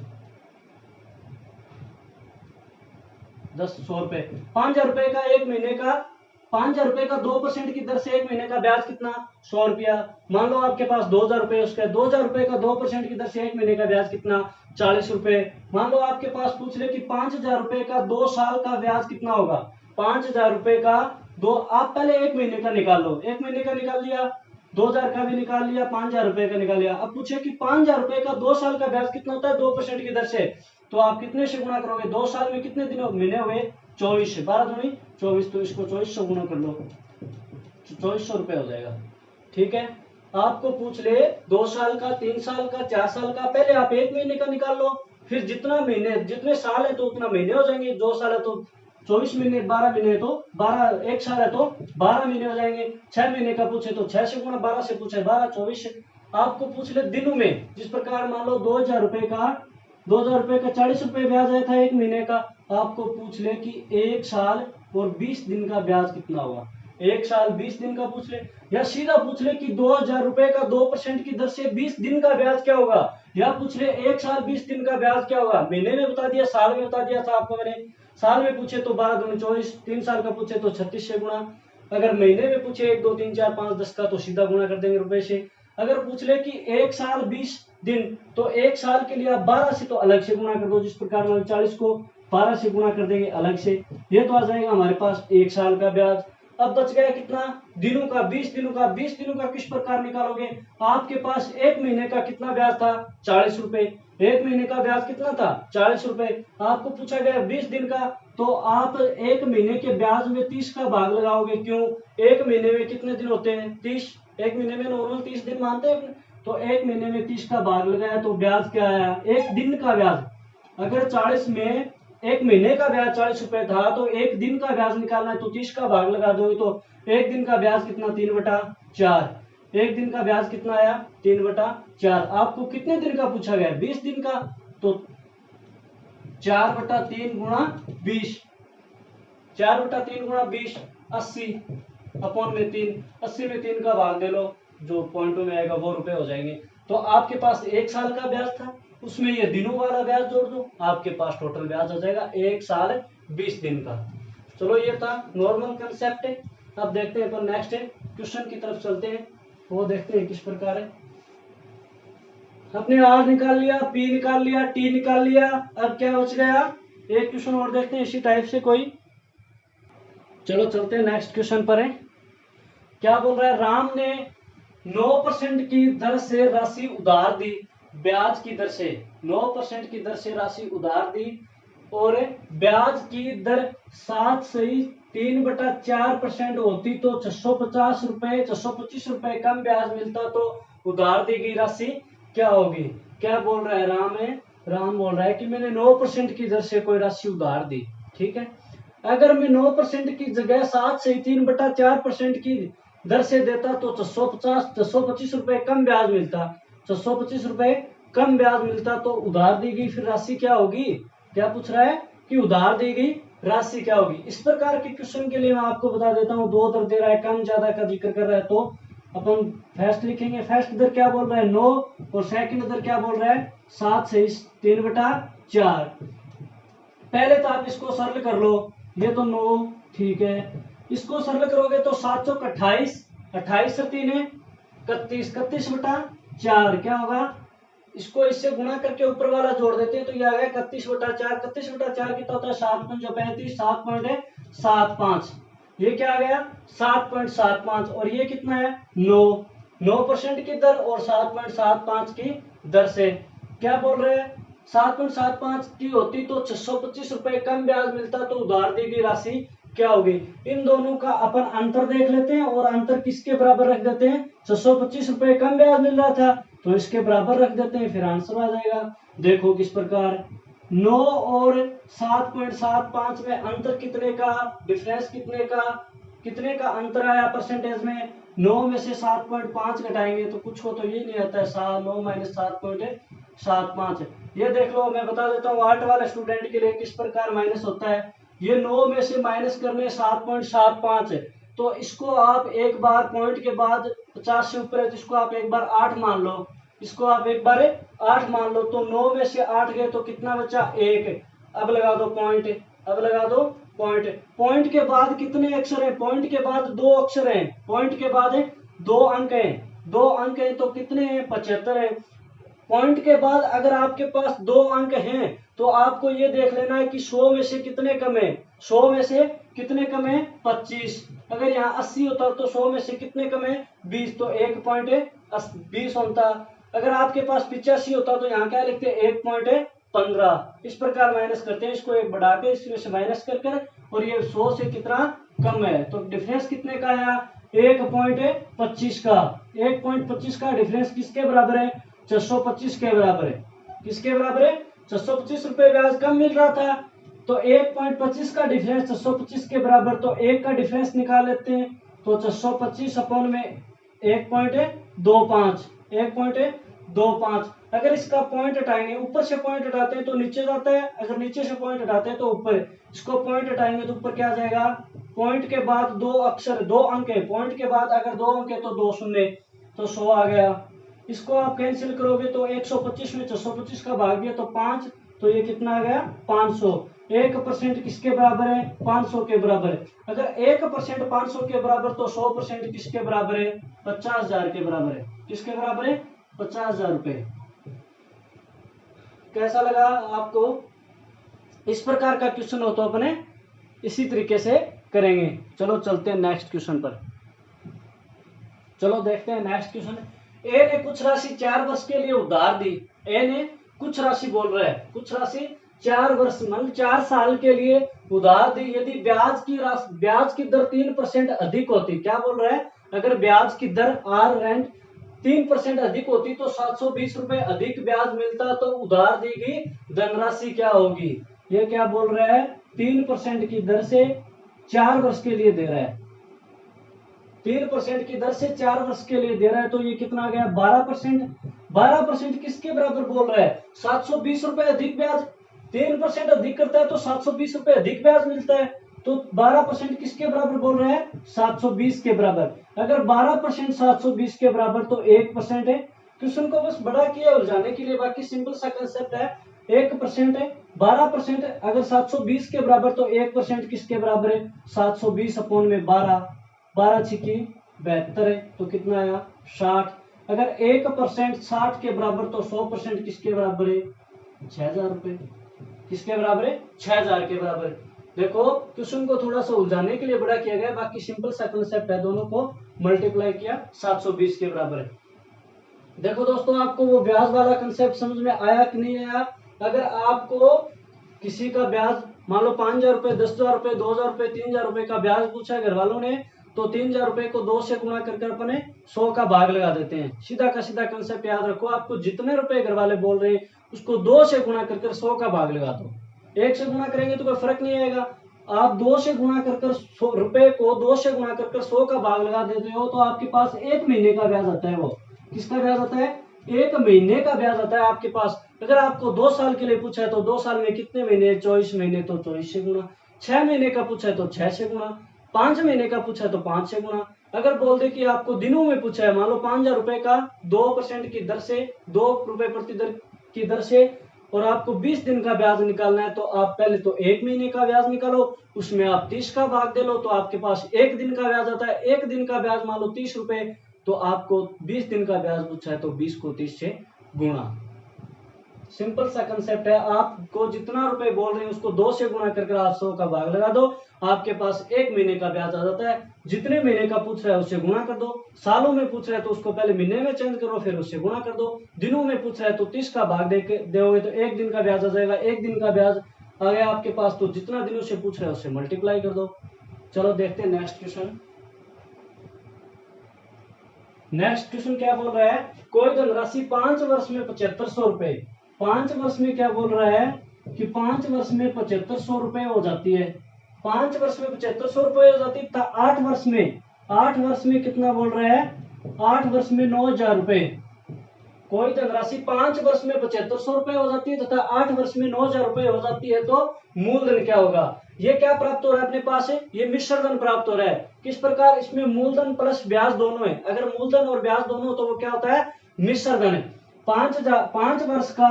100 रुपए। 5000 रुपए का एक महीने का, 5000 रुपए का 2% की दर से एक महीने का ब्याज कितना 100 रुपया। मान लो आपके पास 2000 रुपए, उसका 2000 रुपए का 2% की दर से एक महीने का ब्याज कितना 40 रुपए। मान लो आपके पास पूछ ले कि 5000 रुपए का 2 साल का ब्याज कितना होगा, 5000 रुपए का दो, आप पहले एक महीने का निकाल लो, एक महीने का निकाल लिया, 2000 का भी निकाल लिया, 5000 रुपए का निकाल लिया। अब पूछे कि 5000 रुपए का 2 साल का ब्याज कितना होता है 2% की दर से, तो आप कितने से गुणा करोगे, 2 साल में कितने दिन महीने हुए 24 से, 12 दूनी 24, तो इसको 24 से गुणा कर लो, 2400 रुपए हो जाएगा, ठीक है। आपको पूछ ले 2 साल का, 3 साल का, 4 साल का, पहले आप एक महीने का निकाल लो, फिर जितना महीने, जितने साल है तो उतना महीने हो जाएंगे। 2 साल है तो 24 महीने, 12 महीने है तो 12, 1 साल है तो 12 महीने हो जाएंगे। 6 महीने का पूछे तो 6 से गुणा, 12 से पूछे 12, 24 से। आपको पूछ ले दिनों में, जिस प्रकार मान लो 2000 रुपए का 40 रुपए ब्याज आया था एक महीने का, आपको पूछ ले कि 1 साल और 20 दिन का ब्याज कितना होगा, 1 साल 20 दिन का पूछ ले, या सीधा पूछ ले कि 2000 रुपए का 2% की दर से 20 दिन का ब्याज क्या होगा, या पूछ ले 1 साल 20 दिन का ब्याज क्या होगा। महीने में बता दिया, साल में बता दिया था आपको मैंने। साल में पूछे तो 12 दूनी 24, 3 साल का पूछे तो 36 से गुणा, अगर महीने में पूछे 1 2 3 4 5 10 का तो सीधा गुणा कर देंगे रुपए से। अगर पूछ ले कि 1 साल 20 दिन, तो 1 साल के लिए आप 12 से तो अलग से गुणा कर दो, जिस प्रकार 40 को 12 से गुणा कर देंगे अलग से, ये तो आ जाएगा हमारे पास 1 साल का ब्याज। अब बच गया कितना दिनों का, 20 दिनों का। 20 दिनों का किस प्रकार निकालोगे, आपके पास एक महीने का कितना ब्याज था 40 रुपए, एक महीने का ब्याज कितना था 40 रुपए। आपको पूछा गया 20 दिन का, तो आप एक महीने के ब्याज में 30 का भाग लगाओगे, क्यों, एक महीने में कितने दिन होते हैं 30, एक महीने में नॉर्मल 30 दिन मानते हैं, तो एक महीने में 30 का भाग लगाया तो ब्याज क्या आया, एक दिन का ब्याज। अगर 40 में एक महीने का ब्याज 40 रुपए था, तो एक दिन का ब्याज निकालना है तो 30 का भाग लगा दोगे, तो एक दिन का ब्याज कितना 3/4, एक दिन का ब्याज कितना आया 3/4। आपको कितने दिन का पूछा गया 20 दिन का, तो 4/3 गुणा 20, 4/3 गुणा 20, 80 अपॉन में 3, 80 में 3 का भाग दे लो, जो पॉइंटों में आएगा वो रुपए हो जाएंगे। तो आपके पास 1 साल का ब्याज था, उसमें ये दिनों वाला ब्याज जोड़ दो, आपके पास टोटल ब्याज हो जाएगा 1 साल 20 दिन का। चलो ये था नॉर्मल कंसेप्ट है। अब देखते हैं अपन नेक्स्ट क्वेश्चन की तरफ चलते हैं, वो देखते हैं किस प्रकार है। अपने आर निकाल लिया, पी निकाल लिया, टी निकाल लिया, अब क्या बच गया, एक क्वेश्चन और देखते हैं इसी टाइप से कोई। चलो चलते हैं नेक्स्ट क्वेश्चन पर है। क्या बोल रहा है, राम ने 9% की दर से राशि उधार दी, ब्याज की दर से 9% की दर से राशि उधार दी और ब्याज की दर 7/3/4% होती तो 650 रुपए 625 रुपए कम ब्याज मिलता तो उधार दी गई राशि क्या होगी। क्या बोल रहा है, राम बोल रहा है कि मैंने 9% की दर से कोई राशि उधार दी, ठीक है। अगर मैं 9% की जगह 7/3/4% की दर से देता तो 625 रुपए कम ब्याज मिलता, 625 रुपए कम ब्याज मिलता तो उधार दी गई फिर राशि क्या होगी। क्या पूछ रहा है कि उधार दी गई राशि क्या होगी। इस प्रकार के क्वेश्चन के लिए मैं आपको बता देता हूँ, दो दर दे रहा है, कम ज्यादा का जिक्र कर रहा है तो अपन फर्स्ट लिखेंगे। फर्स्ट दर क्या बोल रहा है 9 और सेकंड दर क्या बोल रहा है 7/3/4। पहले तो आप इसको सरल कर लो, ये तो 9 ठीक है, इसको सरल करोगे तो 7 चौक 28, 28 से 3 है 31, 31/4 क्या होगा, इसको इससे गुणा करके ऊपर वाला जोड़ देते हैं तो ये आ गया 31/4। 31/4 कितना होता है 7×5 7.75, ये क्या आ गया 7.75 और ये कितना है 9% की दर और 7.75 की दर से। क्या बोल रहे हैं 7.75 की होती तो 625 रुपए कम ब्याज मिलता तो उधार दी गई राशि क्या होगी। इन दोनों का अपन अंतर देख लेते हैं और अंतर किसके बराबर रख देते हैं, 625 रुपए कम ब्याज मिल रहा था तो इसके बराबर रख देते हैं, फिर आंसर आ जाएगा। देखो किस प्रकार 9 और 7.75 में अंतर कितने का, डिफरेंस कितने का अंतर आया परसेंटेज में। 9 में से 7.5 घटाएंगे तो कुछ को तो ये नहीं आता है 9 - 7.75। ये देख लो, मैं बता देता हूँ आर्ट वाले स्टूडेंट के लिए किस प्रकार माइनस होता है। ये 9 में से माइनस करने 7.75 है तो इसको आप एक बार पॉइंट के बाद 50 से ऊपर है तो इसको आप एक बार 8 मान लो, इसको आप एक बार 8 मान लो तो 9 में से 8 गए तो कितना बचा 1। अब लगा दो पॉइंट, अब लगा दो पॉइंट। पॉइंट के बाद कितने अक्षर हैं, पॉइंट के बाद 2 अक्षर हैं, पॉइंट के बाद 2 अंक हैं, 2 अंक हैं तो कितने हैं 75 हैं। पॉइंट के बाद अगर आपके पास 2 अंक हैं तो आपको ये देख लेना है कि 100 में से कितने कम है, 100 में से कितने कम है 25। अगर यहाँ 80 होता तो 100 में से कितने कम है 20 तो 1.20 होता। अगर आपके पास 85 होता तो यहाँ क्या लिखते हैं 1.15। इस प्रकार माइनस करते हैं, इसको एक बढ़ा के इसमें से माइनस कर और ये 100 से कितना कम है तो डिफरेंस कितने का आया 1.25 का। 1.25 का डिफरेंस किसके बराबर है 625 के बराबर है। किसके बराबर है 625 रुपए ब्याज कम मिल रहा था तो 1.25 का डिफरेंस 625 के बराबर, तो 1 का डिफरेंस निकाल लेते हैं तो 625 अपॉन में 1.25। अगर इसका पॉइंट हटाएंगे, ऊपर से पॉइंट हटाते हैं तो नीचे जाता है, अगर नीचे से पॉइंट हटाते हैं तो ऊपर, इसको पॉइंट हटाएंगे तो ऊपर क्या आ जाएगा, पॉइंट के बाद 2 अक्षर 2 अंक है, पॉइंट के बाद अगर 2 अंक है तो 2 शून्य तो 100 आ गया। इसको आप कैंसिल करोगे तो 125 में 625 का भाग दिया तो 5, तो ये कितना आ गया 500। 1% किसके बराबर है 500 के बराबर है। अगर 1% 500 के बराबर तो 100% किसके बराबर है 50,000 के बराबर है। किसके बराबर है 50,000 रुपए। कैसा लगा आपको। इस प्रकार का क्वेश्चन हो तो अपने इसी तरीके से करेंगे। चलो चलते हैं नेक्स्ट क्वेश्चन पर। चलो देखते हैं नेक्स्ट क्वेश्चन। ए ने कुछ राशि 4 वर्ष के लिए उधार दी। ए ने कुछ राशि बोल रहा है, कुछ राशि 4 वर्ष मतलब 4 साल के लिए उधार दी। यदि ब्याज की दर 3% अधिक होती, क्या बोल रहा है, अगर ब्याज की दर आर रेंट 3% अधिक होती तो 720 रुपए अधिक ब्याज मिलता तो उधार दी गई धनराशि क्या होगी। ये क्या बोल रहा है 3% की दर से 4 वर्ष के लिए दे रहा है, 3% की दर से 4 वर्ष के लिए दे रहा है तो ये कितना आ गया 12%। 12% किसके बराबर बोल रहा है 720 रुपए अधिक ब्याज। 3% अधिक करता है तो 720 रुपए अधिक ब्याज मिलता है तो 12% किसके बराबर बोल रहा है 720 के बराबर। अगर 12% 720 के बराबर तो 1% है। क्वेश्चन को बस बड़ा किया उलझाने के लिए, बाकी सिंपल सा कंसेप्ट है। 1% है, 12% है। अगर 720 के बराबर तो 1% किसके बराबर है? 720 अपॉन में 12, 12 छिकी 72 है, तो कितना आया? 60। अगर 1% 60 के बराबर तो 100% किसके बराबर है? 6000 रुपए। किसके बराबर है? 6000 के बराबर। देखो क्वेश्चन को थोड़ा सा उलझाने के लिए बड़ा किया गया, बाकी सिंपल सा कंसेप्ट है, दोनों को मल्टीप्लाई किया 720 के बराबर है। देखो दोस्तों, आपको वो ब्याज वाला कंसेप्ट समझ में आया कि नहीं आया? अगर आपको किसी का ब्याज मान लो 5000 रुपए, 10,000 रुपए, 2000 रुपए, 3000 रुपए का ब्याज पूछा घर वालों ने, तो 3000 रुपए को 2 से गुणा करके अपने 100 का भाग लगा देते हैं। सीधा का सीधा कंसेप्ट याद रखो, आपको जितने रुपए घर वाले बोल रहे हैं उसको 2 से गुणा करके 100 का भाग लगा दो। 1 से गुणा करेंगे तो कोई फर्क नहीं आएगा। आप 2 से गुणा कर रुपए को 2 से गुणा कर 100 का भाग लगा देते हो तो आपके पास 1 महीने का ब्याज आता है। वो किसका ब्याज आता है? 1 महीने का ब्याज आता है आपके पास। अगर आपको 2 साल के लिए पूछा है तो 2 साल में कितने महीने? 24 महीने, तो 24 से गुणा। 6 महीने का पूछा है तो 6 से गुणा। 5 महीने का पूछा है तो 5 से गुणा। अगर बोल दे कि आपको दिनों में पूछा है, मान लो 5000 रुपए का 2% की दर से, 2 रुपए प्रति दर की दर से, और आपको 20 दिन का ब्याज निकालना है, तो आप पहले तो 1 महीने का ब्याज निकालो, उसमें आप 30 का भाग दे लो, तो आपके पास 1 दिन का ब्याज आता है। 1 दिन का ब्याज मान लो 30 रुपए, तो आपको 20 दिन का ब्याज पूछा है तो 20 को 30 से गुणा। सिंपल सा कंसेप्ट है, आपको जितना रुपए बोल रहे हैं उसको 2 से गुणा करके आप 100 का भाग लगा दो, आपके पास 1 महीने का ब्याज आ जाता है। जितने महीने का पूछ रहा है उससे गुणा कर दो। सालों में पूछ रहा है तो उसको पहले महीने में चेंज करो, फिर उससे गुणा कर दो। दिनों में पूछ रहा है तो 30 का भाग दोगे तो 1 दिन का ब्याज आ जाएगा। 1 दिन का ब्याज आ गया आपके पास, तो जितना दिनों से पूछ रहा है उससे मल्टीप्लाई कर दो। चलो देखते हैं नेक्स्ट क्वेश्चन। नेक्स्ट क्वेश्चन क्या बोल रहा है? कोई धनराशि 5 वर्ष में 7500 रुपए, 5 वर्ष में क्या बोल रहा है कि 5 वर्ष में 7500 रुपए हो जाती है। 5 वर्ष में 7500 रुपए हो जाती है। 8 वर्ष में, 8 वर्ष में कितना बोल रहा है? 8 वर्ष में 9000 रुपए। कोई धनराशि 5 वर्ष में 7500 रुपए हो जाती है तथा 8 वर्ष में 9000 रुपए हो जाती है, तो मूलधन क्या होगा? ये क्या प्राप्त हो रहा है अपने पास है? ये मिश्र धन प्राप्त हो रहा है। किस प्रकार? इसमें मूलधन प्लस ब्याज दोनों है। अगर मूलधन और ब्याज दोनों हो तो वो क्या होता है? मिश्र धन। 5 वर्ष का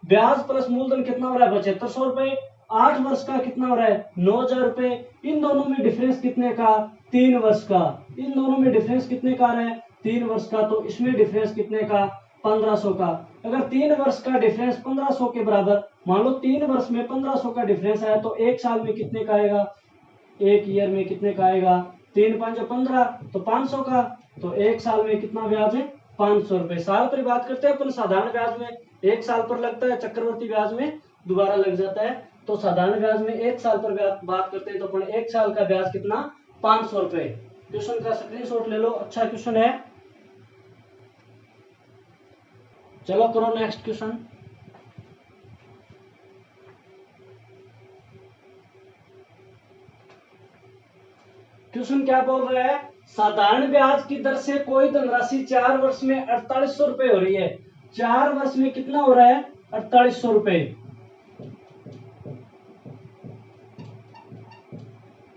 ब्याज प्लस मूलधन कितना हो रहा है? 7500 रुपए। 8 वर्ष का कितना हो रहा है? 9000 रुपए। इन दोनों में डिफरेंस कितने का? 3 वर्ष का। इन दोनों में डिफरेंस कितने का आ रहा है? 3 वर्ष का। तो इसमें डिफरेंस कितने का? 1500 का। अगर 3 वर्ष का डिफरेंस 1500 के बराबर, मान लो 3 वर्ष में 1500 का डिफरेंस आया, तो 1 साल में कितने का आएगा? 1 ईयर में कितने का आएगा? 3 5 15, तो 500 का। तो 1 साल में कितना ब्याज है? 500 रुपए। साल पर बात करते हैं अपन साधारण ब्याज में 1 साल पर लगता है, चक्रवर्ती ब्याज में दोबारा लग जाता है। तो साधारण ब्याज में 1 साल पर बात करते हैं तो अपन 1 साल का ब्याज कितना? 500 रुपए। क्वेश्चन का स्क्रीनशॉट ले लो, अच्छा क्वेश्चन है। चलो करो नेक्स्ट क्वेश्चन। क्वेश्चन क्या बोल रहा है? साधारण ब्याज की दर से कोई धनराशि 4 वर्ष में 4800 रुपए हो रही है। 4 वर्ष में कितना हो रहा है? 4800 रुपए।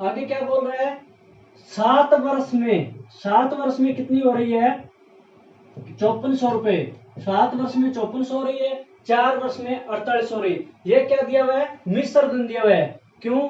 आगे क्या बोल रहा है? 7 वर्ष में, 7 वर्ष में कितनी हो रही है? 5400 रुपए। 7 वर्ष में 5400 हो रही है, 4 वर्ष में 4800 हो रही है। ये क्या दिया हुआ है? मिश्र धन दिया हुआ है। क्यों?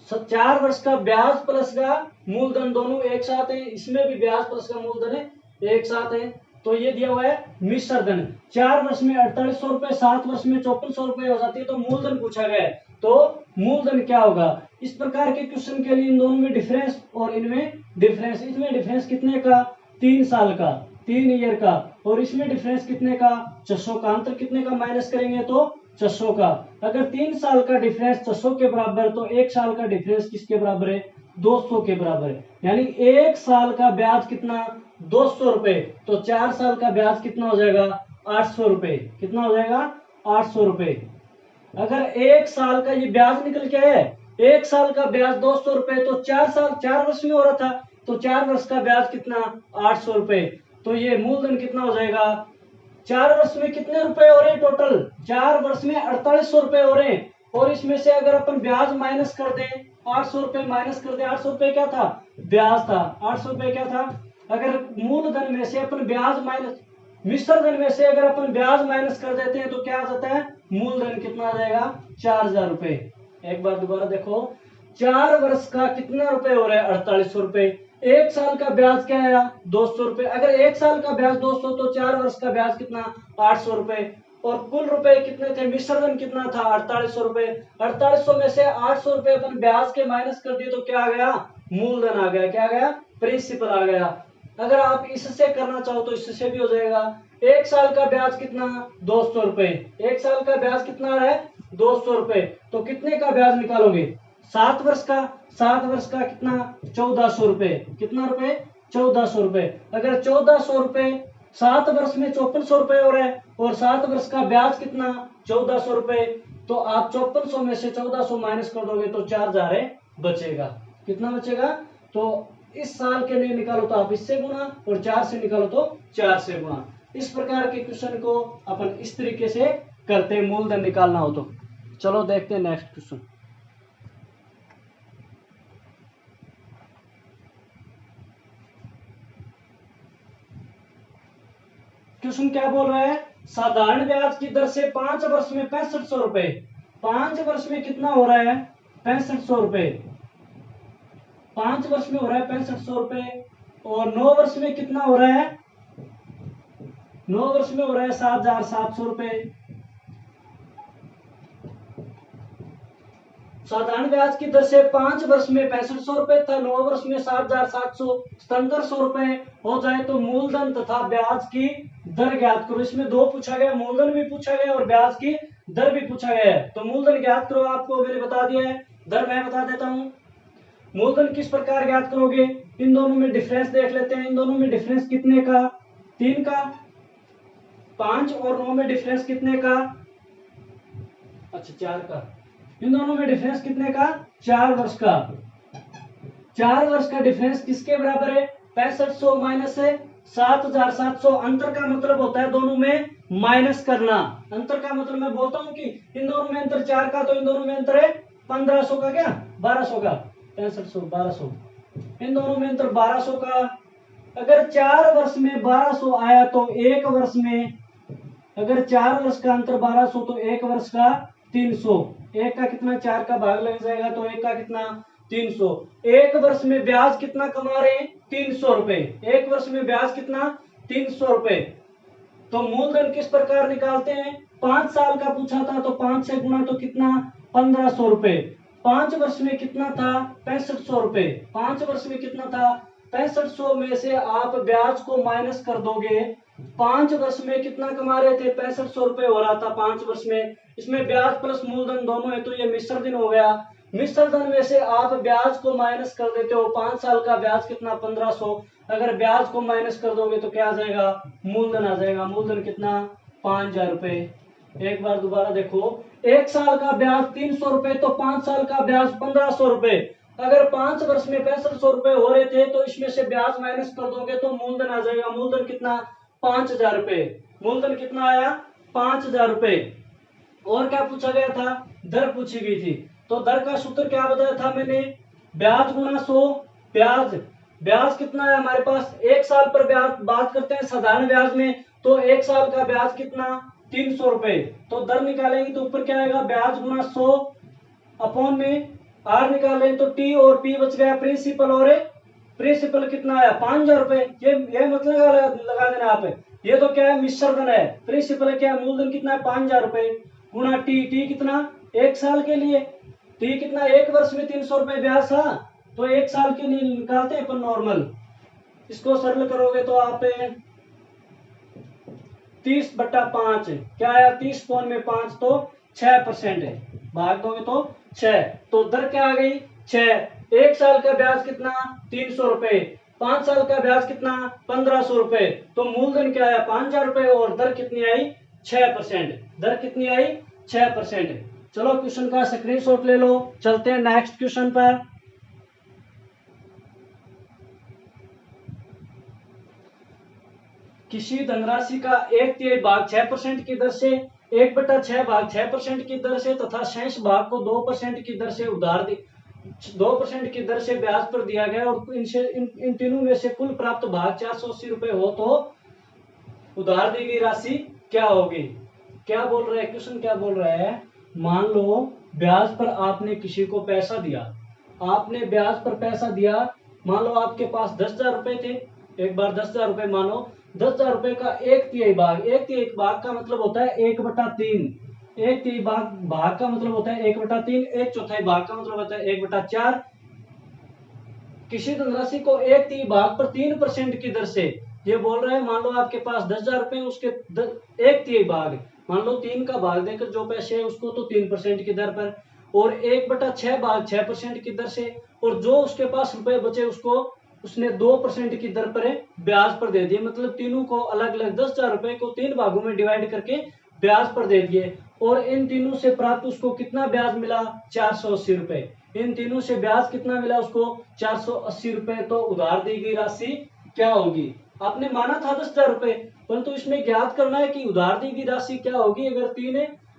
4 वर्ष का ब्याज प्लस का मूलधन दोनों एक साथ है, इसमें भी ब्याज प्लस का मूलधन है एक साथ है, तो ये दिया हुआ है मिश्र धन। 4 वर्ष में 4800 रुपए, 7 वर्ष में 5400 रुपए हो जाती है, तो मूलधन पूछा गया है, तो मूलधन क्या होगा? इस प्रकार के क्वेश्चन के लिए इन दोनों में डिफरेंस और इनमें डिफरेंस, इसमें डिफरेंस कितने का? 3 साल का, 3 ईयर का, और इसमें डिफरेंस कितने का? 600 का। अंतर कितने का माइनस करेंगे तो 600 का। अगर 3 साल का डिफरेंस 600 के बराबर है तो 1 साल का डिफरेंस किसके बराबर है? 200 के बराबर है। यानी 1 साल का ब्याज कितना? 200 रुपए। तो 4 साल का ब्याज कितना हो जाएगा? 800 रुपए। कितना हो जाएगा? 800 रुपए। अगर 1 साल का ये ब्याज निकल के है, 1 साल का ब्याज 200 रुपए, तो 4 वर्ष में हो रहा था, तो 4 वर्ष का ब्याज कितना? 800 रुपए। तो ये मूलधन कितना हो जाएगा? 4 वर्ष में कितने रुपए हो रहे हैं टोटल? 4 वर्ष में 4800 रुपए हो रहे हैं, और इसमें से अगर अपन ब्याज माइनस कर दें, 800 रुपए माइनस कर दें, 800 रुपए क्या था? ब्याज था। 800 रुपए क्या था? अगर मूलधन में से अपन ब्याज माइनस, मिश्र धन में से अगर अपन ब्याज माइनस कर देते हैं तो क्या आ जाता है? मूलधन कितना आ जाएगा 4000 रुपए। एक बार दोबारा देखो, 4 वर्ष का कितना रुपए हो रहा है 4800 रुपए। एक साल का ब्याज क्या आया 200 रुपए। अगर एक साल का ब्याज 200 तो 4 वर्ष का ब्याज कितना 800 रुपए। और कुल रुपए कितने थे, मिश्रधन कितना था 4800 रुपए। 4800 में से 800 रुपए अपन ब्याज के माइनस कर दिए तो क्या आ गया, मूलधन आ गया। क्या आ गया, प्रिंसिपल आ गया। अगर आप इससे करना चाहो तो इससे भी हो जाएगा। एक साल का ब्याज कितना 200 रुपए। एक साल का ब्याज कितना है 200 रुपए। तो कितने का ब्याज निकालोगे 7 वर्ष का। 7 वर्ष का कितना 1400 रुपए। कितना रुपए 1400 रुपए। अगर 1400 रुपए 7 वर्ष में 5400 रुपए हो रहा है और 7 वर्ष का ब्याज कितना 1400 रुपए। तो आप 5400 में से 1400 माइनस कर दोगे तो 4000 बचेगा। कितना बचेगा, तो इस साल के लिए निकालो तो आप इससे गुना और 4 से निकालो तो 4 से गुना। इस प्रकार के क्वेश्चन को अपन इस तरीके से करते हैं, मूलधन निकालना हो तो। चलो देखते हैं नेक्स्ट क्वेश्चन। क्वेश्चन क्या बोल रहा है, साधारण ब्याज की दर से 5 वर्ष में 6500 रुपए। 5 वर्ष में कितना हो रहा है 6500 रुपए। 5 वर्ष में हो रहा है 6500 रुपए। और 9 वर्ष में कितना हो रहा है, 9 वर्ष में हो रहा है 7700 रुपए। साधारण ब्याज की दर से 5 वर्ष में 6500 रुपए था, 9 वर्ष में 7700, 7700 रुपए हो जाए तो मूलधन तथा ब्याज की दर ज्ञात करो। इसमें दो पूछा गया, मूलधन भी पूछा गया और ब्याज की दर भी पूछा गया है। तो मूलधन ज्ञात करो, आपको मैंने बता दिया है, दर मैं बता देता हूं। मूलधन किस प्रकार ज्ञात करोगे, इन दोनों में डिफरेंस देख लेते हैं। इन दोनों में डिफरेंस कितने का 3 का। 5 और 9 में डिफरेंस कितने का, अच्छा 4 का। इन दोनों में डिफरेंस कितने का 4 वर्ष का। 4 वर्ष का डिफरेंस किसके बराबर है 6500 माइनस है 7700। अंतर का मतलब होता है दोनों में माइनस करना। अंतर का मतलब मैं बोलता हूं कि इन दोनों में अंतर 4 का, तो इन दोनों में अंतर है 1500 का, क्या 1200 का, 6500 1200। इन दोनों में अंतर 1200 का। अगर 4 वर्ष में 1200 आया तो एक वर्ष में, अगर 4 वर्ष का अंतर 1200 तो एक वर्ष का 300। एक का कितना 4 का भाग लग जाएगा तो एक का कितना 300। एक वर्ष में ब्याज कितना कमा रहे हैं 300 रुपए। एक वर्ष में ब्याज कितना 300 रुपए। तो मूलधन किस प्रकार निकालते हैं, 5 साल का पूछा था तो 5 से गुना तो कितना 1500 रुपए। 5 वर्ष में कितना था 6500 रुपए। 5 वर्ष में कितना था 6500 में से आप ब्याज को माइनस कर दोगे। 5 वर्ष में कितना कमा रहे थे 6500 रुपए हो रहा था 5 वर्ष में। इसमें ब्याज प्लस मूलधन दोनों है तो ये मिश्रधन हो गया। मिश्रधन में से आप ब्याज को माइनस कर देते हो। 5 साल का ब्याज कितना 1500। अगर ब्याज को माइनस कर दोगे तो क्या आ जाएगा, मूलधन आ जाएगा। मूलधन कितना 5000 रुपए। एक बार दोबारा देखो, एक साल का ब्याज 300 रुपए तो 5 साल का ब्याज 1500 रुपए। अगर 5 वर्ष में 6500 रुपए हो रहे थे तो इसमें से ब्याज माइनस कर दोगे तो मूलधन आ जाएगा। मूलधन कितना 5000 रुपए। मूलधन कितना आया 5000 रुपए। और क्या पूछा गया था, दर पूछी गई थी। तो दर का सूत्र क्या बताया था मैंने, ब्याज गुना 100। ब्याज ब्याज कितना है हमारे पास, एक साल पर ब्याज बात करते हैं साधारण ब्याज में, तो एक साल का ब्याज कितना 300 रुपए। तो दर निकालेंगे तो ऊपर क्या आएगा, ब्याज गुना 100 अपॉन में आर निकालें तो टी और पी बच गया प्रिंसिपल। और प्रिंसिपल कितना आया 5000 रुपए। ये मतलब लगा देना आप, ये तो क्या है मिश्रधन है। प्रिंसिपल क्या है, मूलधन कितना है 5000 रुपए गुना टी। टी कितना एक साल के लिए, टी कितना एक वर्ष में 300 रुपए ब्याज था तो एक साल के लिए निकालते हैं अपन नॉर्मल। इसको सरल करोगे तो आप 30/5 क्या आया 30 पौन में 5 तो 6% है, भाग दोगे तो 6। तो दर क्या आ गई 6। एक साल का ब्याज कितना 300 रुपए, 5 साल का ब्याज कितना 1500 रुपए। तो मूलधन क्या आया 5000 रुपए और दर कितनी आई 6%। दर कितनी आई 6%। चलो क्वेश्चन का स्क्रीनशॉट ले लो, चलते हैं नेक्स्ट क्वेश्चन पर। किसी धनराशि का 1/3 भाग 6% की दर से 1/6 भाग 6% की दर से तथा शेष भाग को 2% की दर से उधार 2% की दर से ब्याज पर दिया गया और इन तीनों में से कुल प्राप्त भाग 480 रुपए हो तो उधार दी गई राशि क्या होगी। क्या बोल रहा है क्वेश्चन, क्या बोल रहा है, मान लो ब्याज पर आपने किसी को पैसा दिया, आपने ब्याज पर पैसा दिया, मान लो आपके पास 10,000 रुपए थे, एक बार 10,000 रुपए मानो, 10,000 रुपए का एक तिहाई भाग, एक तिहाई भाग का मतलब होता है 1/3, एक तिहाई भाग का मतलब होता है 1/3, एक चौथाई भाग का मतलब होता है 1/4। किसी धनराशि को एक तिहाई भाग पर 3% की दर से, ये बोल रहा है मान लो आपके पास 10,000 रुपए, उसके एक तिहाई भाग, मान लो 3 का भाग देकर जो पैसे है उसको तो 3% की दर पर, और 1/6 भाग 6% की दर से, और जो उसके पास रुपए बचे उसको उसने 2% की दर पर ब्याज पर दे दिए। मतलब तीनों को अलग अलग 10,000 रुपए को 3 भागों में डिवाइड करके ब्याज पर दे दिए, और इन तीनों से प्राप्त उसको कितना ब्याज मिला, 480 रुपए। इन तीनों से ब्याज कितना मिला उसको, 480 रुपए। तो उधार दी गई राशि क्या होगी, आपने माना था 10,000 रुपए, परंतु इसमें ज्ञात करना है कि उधार दी गई राशि क्या होगी अगर तीन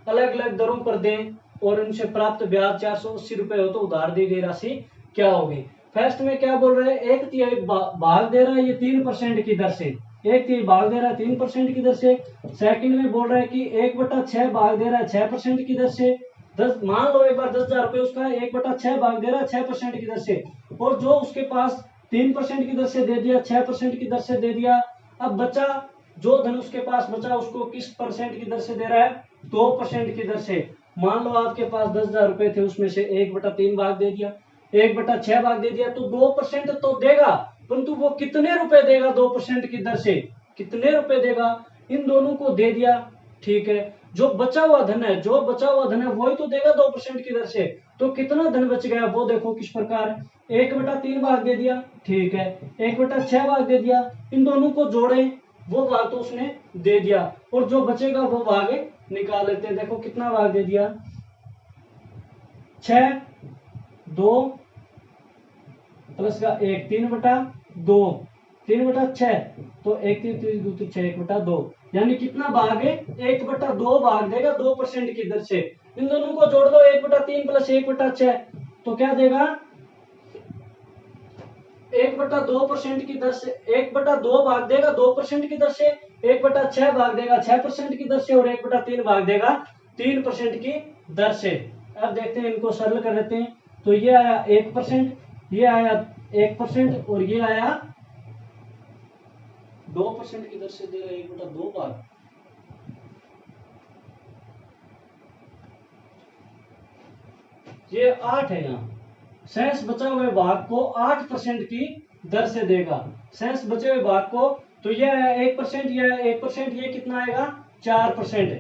अलग अलग दरों पर दें और उनसे प्राप्त ब्याज 480 रुपए हो, तो उधार दी गई राशि क्या होगी। फर्स्ट में क्या बोल रहे हैं, एक तिहाई भाग दे रहा है ये 3% की दर से, एक तिहाई भाग दे रहा है 3% की दर से। सेकंड में बोल रहा है कि 1/6 भाग दे रहा है 6% की दर से। 10 मान लो एक बार 10,000 रुपए उसका 1/6 भाग दे रहा है 6% की दर से, और जो उसके पास 3% की दर से दे दिया, 6% की दर से दे दिया। अब बचा जो धन उसके पास बचा उसको किस परसेंट की दर से दे रहा है, 2% की दर से। मान लो आपके पास 10,000 रुपए थे, उसमें से 1/3 भाग दे दिया, 1/6 भाग दे दिया, तो 2% तो देगा, परंतु वो कितने रुपए देगा 2% की दर से, कितने रुपए देगा, इन दोनों को दे दिया। ठीक है, जो बचा हुआ धन है, जो बचा हुआ धन है वही तो देगा 2% की दर से। तो कितना धन बच गया वो देखो किस प्रकार, 1/3 भाग दे दिया, ठीक है, 1/6 भाग दे दिया, इन दोनों को जोड़े, वो भाग तो उसने दे दिया, और जो बचेगा वो भाग निकाल लेते हैं। देखो कितना भाग दे दिया, 6, 2 प्लस का 1, 3/2, 3/6, तो 1 3 3 2 6 1/2, यानी कितना भाग है, 1/2 भाग देगा 2% की दर से। इन दोनों को जोड़ दो, 1/3 प्लस 1/6, तो क्या देगा, 1/2% की दर से, 1/2 भाग देगा 2% की दर से, 1/6 भाग देगा 6% की दर से, और 1/3 भाग देगा 3% की दर से। अब देखते हैं, इनको सरल कर देते हैं। तो ये आया 1%, ये आया 1%, और ये आया 2% की दर से दे रहा है 1/2 भाग। ये 8 है, यहाँ शेष बचा हुए भाग को 8% की दर से देगा, शेष बचे हुए भाग को। तो ये आया 1%, ये आया 1%, ये कितना आएगा, 4% है,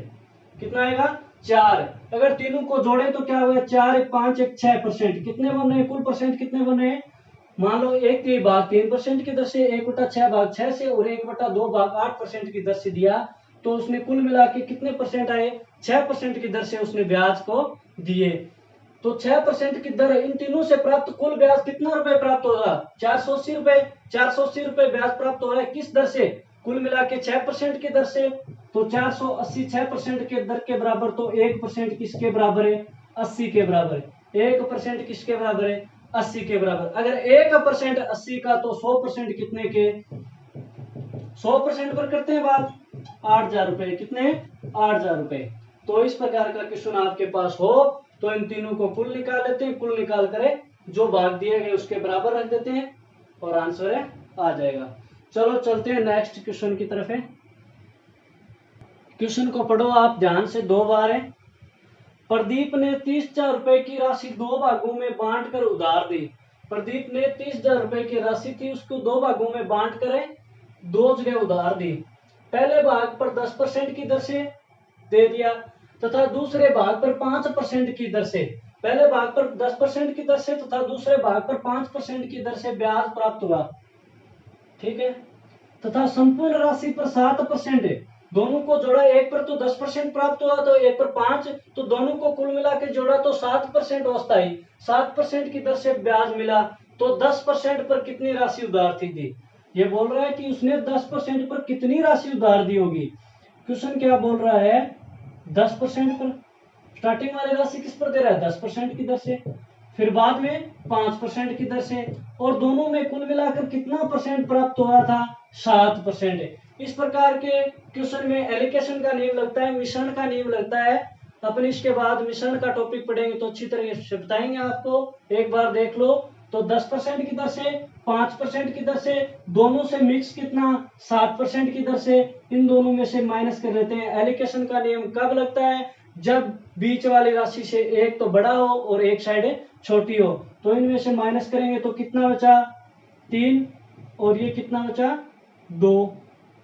कितना आएगा, 4। अगर तीनों को जोड़े तो क्या हुआ, 4 1 5 1 6%, कितने बन रहे हैं, कुल परसेंट कितने बन रहे हैं, मान लो एक तिहाई भाग 3% की दर से, 1/6 भाग 6 से, और 1/2 भाग 8% की दर से दिया, तो उसने कुल मिला के कितने परसेंट आए, 6% की दर से उसने ब्याज को दिए। तो 6% की दर, इन तीनों से प्राप्त कुल ब्याज कितना रुपए प्राप्त होगा, 480 रुपए, 480 रुपए ब्याज प्राप्त हो रहा है किस दर से, कुल मिला के 6% की दर से। तो 480 6% के दर के बराबर, तो 1% किसके बराबर है, 80 के बराबर है। 1% किसके बराबर है, 80 के बराबर। अगर 1% 80 का, तो 100% कितने के, 100% पर करते हैं बात, 8,000 रुपए, कितने, 8,000 रुपए। तो इस प्रकार का क्वेश्चन आपके पास हो तो इन तीनों को कुल निकाल लेते हैं, कुल निकाल कर जो भाग दिए गए उसके बराबर रख देते हैं, और आंसर आ जाएगा। चलो चलते हैं नेक्स्ट क्वेश्चन की तरफ है। क्वेश्चन को पढ़ो आप ध्यान से 2 बार है। प्रदीप ने 30,000 रुपए की राशि 2 भागों में बांट कर उधार दी। प्रदीप ने 30,000 रुपए की राशि थी, उसको 2 भागों में बांट कर 2 जगह उधार दी। पहले भाग पर 10% की दर से दे दिया, तथा दूसरे भाग पर 5% की दर से, पहले भाग पर 10% की दर से तथा दूसरे भाग पर 5% की दर से ब्याज प्राप्त हुआ। ठीक है, तथा संपूर्ण राशि पर 7%, दोनों को जोड़ा, एक पर तो 10% प्राप्त हुआ, तो एक पर 5, तो दोनों को कुल मिला के जोड़ा तो 7% अस्थायी, 7% की दर से ब्याज मिला। तो 10% पर कितनी राशि उधार थी, ये बोल रहा है कि उसने 10% पर कितनी राशि उधार दी होगी। क्वेश्चन क्या बोल रहा है, 10% पर, स्टार्टिंग वाली राशि किस पर दे रहा है, 10% की दर से। फिर बाद में 5% की दर से, और दोनों में कुल मिलाकर कितना परसेंट प्राप्त हो रहा था? 7%। इस प्रकार के क्वेश्चन में एलोकेशन का नियम लगता है, मिश्रण का नियम लगता है। अपन इसके बाद मिश्रण का टॉपिक पढ़ेंगे तो अच्छी तरह से बताएंगे आपको, एक बार देख लो। तो 10% की दर से, 5% की दर से, दोनों से मिक्स कितना? 7% की दर से, इन दोनों में से माइनस कर लेते हैं। एलोकेशन का नियम कब लगता है? जब बीच वाली राशि से एक तो बड़ा हो और एक साइड छोटी हो। तो इनमें से माइनस करेंगे तो कितना बचा? 3, और ये कितना बचा? 2।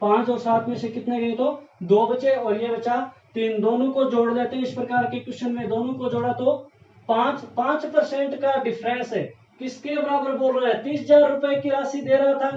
5 और 7 में से कितने गए? तो 2 बचे, और ये बचा 3। दोनों को जोड़ देते हैं। इस प्रकार के क्वेश्चन में दोनों को जोड़ा तो 5% का डिफरेंस है। किसके बराबर बोल रहा है? 30,000 रुपए की राशि दे रहा था।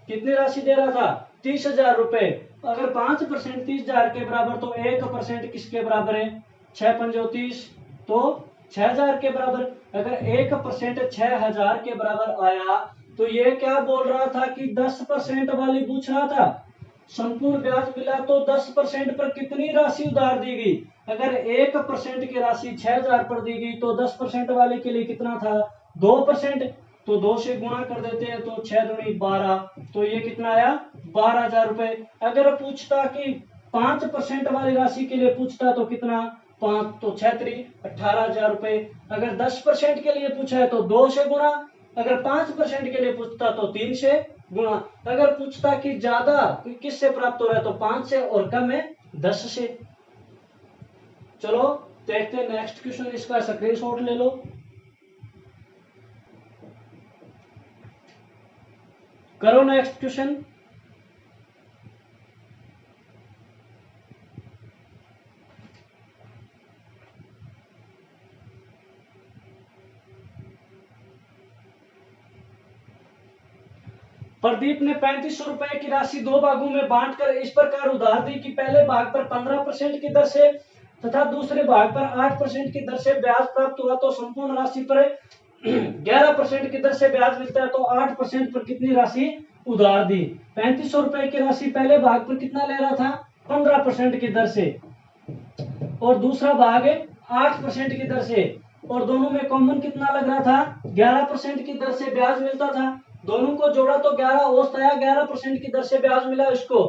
कितनी राशि दे रहा था? 30,000 रुपए। अगर 5% 30,000 के बराबर, तो 1% किसके बराबर है? 6 पंजो 30, तो 6,000 के बराबर। अगर 1% 6,000 के बराबर आया, तो ये क्या बोल रहा था कि 10% वाली पूछ रहा था। संपूर्ण ब्याज मिला तो 10% पर कितनी राशि उधार दी गई? अगर 1% की राशि 6,000 पर दी गई, तो 10% वाले के लिए कितना था? 2%। तो 2 से गुणा कर देते हैं, तो 6 दूनी 12, तो ये कितना आया? 12,000 रुपए। अगर पूछता कि 5% वाली राशि के लिए पूछता तो कितना? 5, तो 6 18,000 रुपए। अगर 10% के लिए पूछा है तो 2 से गुणा, अगर 5% के लिए पूछता तो 3 से गुणा। अगर पूछता कि ज्यादा किससे प्राप्त हो रहा है, तो 5 से, और कम है 10 से। चलो देखते हैं नेक्स्ट क्वेश्चन, इसका स्क्रीनशॉट ले लो। करो नेक्स्ट क्वेश्चन। प्रदीप ने 3500 रुपए की राशि 2 भागों में बांटकर इस प्रकार उधार दी कि पहले भाग पर 15% की दर से तथा दूसरे भाग पर 8% की दर से ब्याज प्राप्त हुआ, तो संपूर्ण राशि पर 11% की दर से ब्याज मिलता है, तो 8% पर कितनी राशि उधार दी? 3500 रुपए की राशि पहले भाग पर कितना ले रहा था? 15% की दर से, और दूसरा भाग 8% की दर से, और दोनों में कॉमन कितना लग रहा था? 11% की दर से ब्याज मिलता था। दोनों को जोड़ा तो 11 औसत आया, 11% की दर से ब्याज मिला इसको।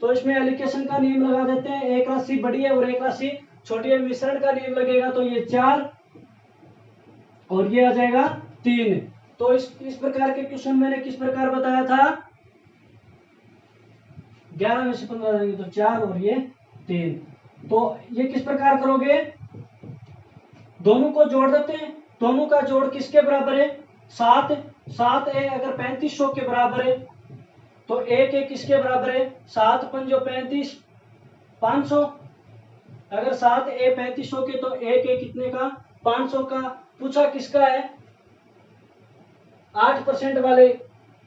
तो इसमें एलोकेशन का नियम लगा देते हैं, एक राशि बड़ी है और एक राशि छोटी है। मिश्रण का नियम लगेगा, तो ये 4 और ये आ जाएगा 3। तो इस प्रकार के क्वेश्चन मैंने किस प्रकार बताया था? 11 में से 15 देंगे तो 4 और ये 3। तो ये किस प्रकार करोगे? दोनों को जोड़ देते हैं। दोनों का जोड़ किसके बराबर है? 7। 7 है, अगर 3500 के बराबर है, तो 1 किसके बराबर है? 7 पंजो 35, 500। अगर 7 3500 के, तो 1 कितने का? 500 का। पूछा किसका है? 8% वाले।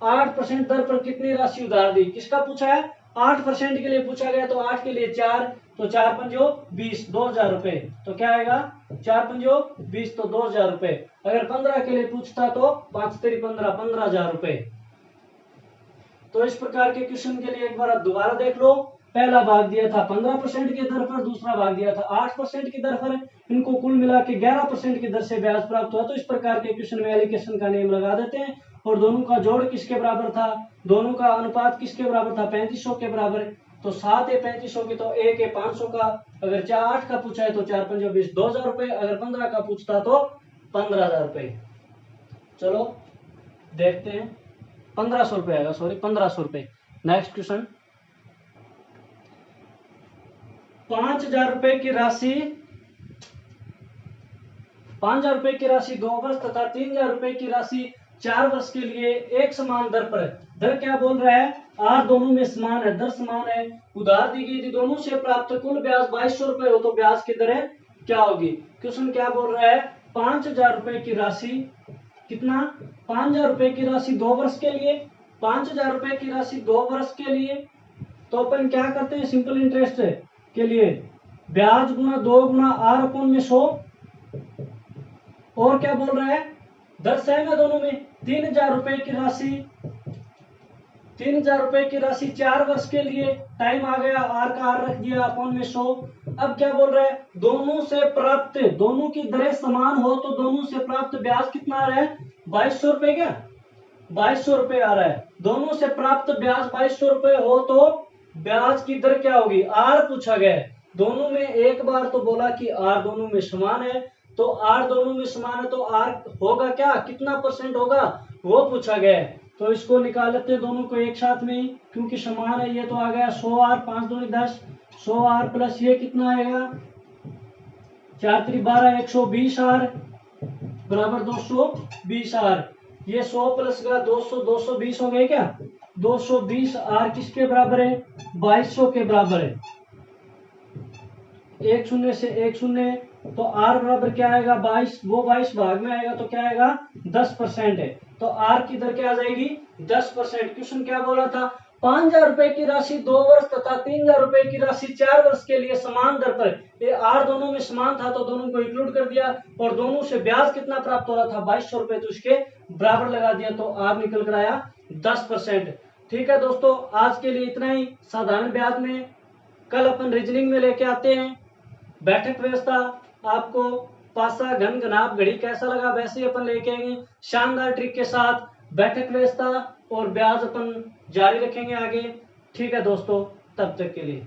8% दर पर कितनी राशि उधार दी? किसका पूछा है? 8% के लिए पूछा गया, तो 8 के लिए 4, तो 4 पंजो 20, 2,000 रुपए। तो क्या आएगा? 4 पंजो 20, तो 2,000 रुपए। अगर 15 के लिए पूछता तो 5 तेरी 15, 15,000 रुपए। तो इस प्रकार के क्वेश्चन के लिए एक बार आप दोबारा देख लो। पहला भाग दिया था 15% की दर पर, दूसरा भाग दिया था 8% की दर पर। इनको कुल मिला के 11% की दर से ब्याज प्राप्त हुआ। तो इस प्रकार के क्वेश्चन में एलोकेशन का नियम लगा देते हैं। और दोनों का जोड़ किसके बराबर था? दोनों का अनुपात किसके बराबर था? 3500 के बराबर। तो 7 है 3500 की, तो 1 है 500 का। अगर 4 8 का पूछा है तो 4 पंजो 20, 2,000 रुपए। अगर 15 का पूछता तो 15,000 रुपए। चलो देखते हैं। 1500 रुपए आएगा, सॉरी 1500 रुपए। Next question. 5,000 रुपए की राशि 5,000 रुपए की राशि 2 वर्ष तथा 3,000 रुपए की राशि 4 वर्ष के लिए एक समान दर पर। दर क्या बोल रहा है? आर दोनों में समान है, दर समान है, उधार दी गई थी। दोनों से प्राप्त कुल ब्याज 2,200 रुपए हो, तो ब्याज की दर क्या होगी? क्वेश्चन क्या बोल रहा है? 5,000 रुपए की राशि कितना? 5,000 रुपए की राशि 2 वर्ष के लिए। 5,000 रुपए की राशि 2 वर्ष के लिए, तो अपन क्या करते हैं? सिंपल इंटरेस्ट के लिए ब्याज गुना 2 गुना आर अपन में 100। और क्या बोल रहा है? दर सेम है दोनों में। 3,000 रुपए की राशि ₹3000 की राशि 4 वर्ष के लिए, टाइम आ गया, आर का आर रख दिया, अपॉन में 100। अब क्या बोल रहे हैं, दोनों से प्राप्त, दोनों की दरें समान हो तो दोनों से प्राप्त ब्याज कितना आ रहा है, ₹2200 क्या, ₹2200 आ रहा है। दोनों से प्राप्त ब्याज ₹2200 हो तो ब्याज की दर क्या होगी, आर पूछा गया है। दोनों में एक बार तो बोला कि आर दोनों में समान है, तो आर दोनों में समान है तो आर होगा क्या, कितना परसेंट होगा वो पूछा गया है। तो इसको निकाल लेते हैं दोनों को एक साथ में ही, क्योंकि समान है। ये तो आ गया 100R, 5 दूनी 10, 100R प्लस ये कितना आएगा 4 3 12, 120R बराबर 220R। ये 100 प्लस का 200, 220 हो गए क्या, 220R किसके बराबर है, 2200 के बराबर है। एक शून्य से एक शून्य, तो आर बराबर क्या आएगा 22, वो 22 भाग में आएगा तो क्या आएगा 10% है, तो आर की दर क्या आ जाएगी 10%। क्वेश्चन क्या बोला था, ₹5000 की राशि 2 वर्ष तथा ₹3000 की राशि 4 वर्ष के लिए समान दर पर, ये आर दोनों में समान था तो दोनों को इंक्लूड कर दिया, और दोनों से ब्याज कितना प्राप्त हो रहा था ₹2200, तो इसके बराबर लगा दिया, तो आर निकल कर आया 10%। ठीक है दोस्तों, आज के लिए इतना ही साधारण ब्याज में। कल अपन रीजनिंग में लेके आते हैं बैठक व्यवस्था। आपको पासा घन घनाभ घड़ी कैसा लगा वैसे ही अपन लेके आएंगे शानदार ट्रिक के साथ। बैठक व्यवस्था और ब्याज अपन जारी रखेंगे आगे। ठीक है दोस्तों, तब तक के लिए।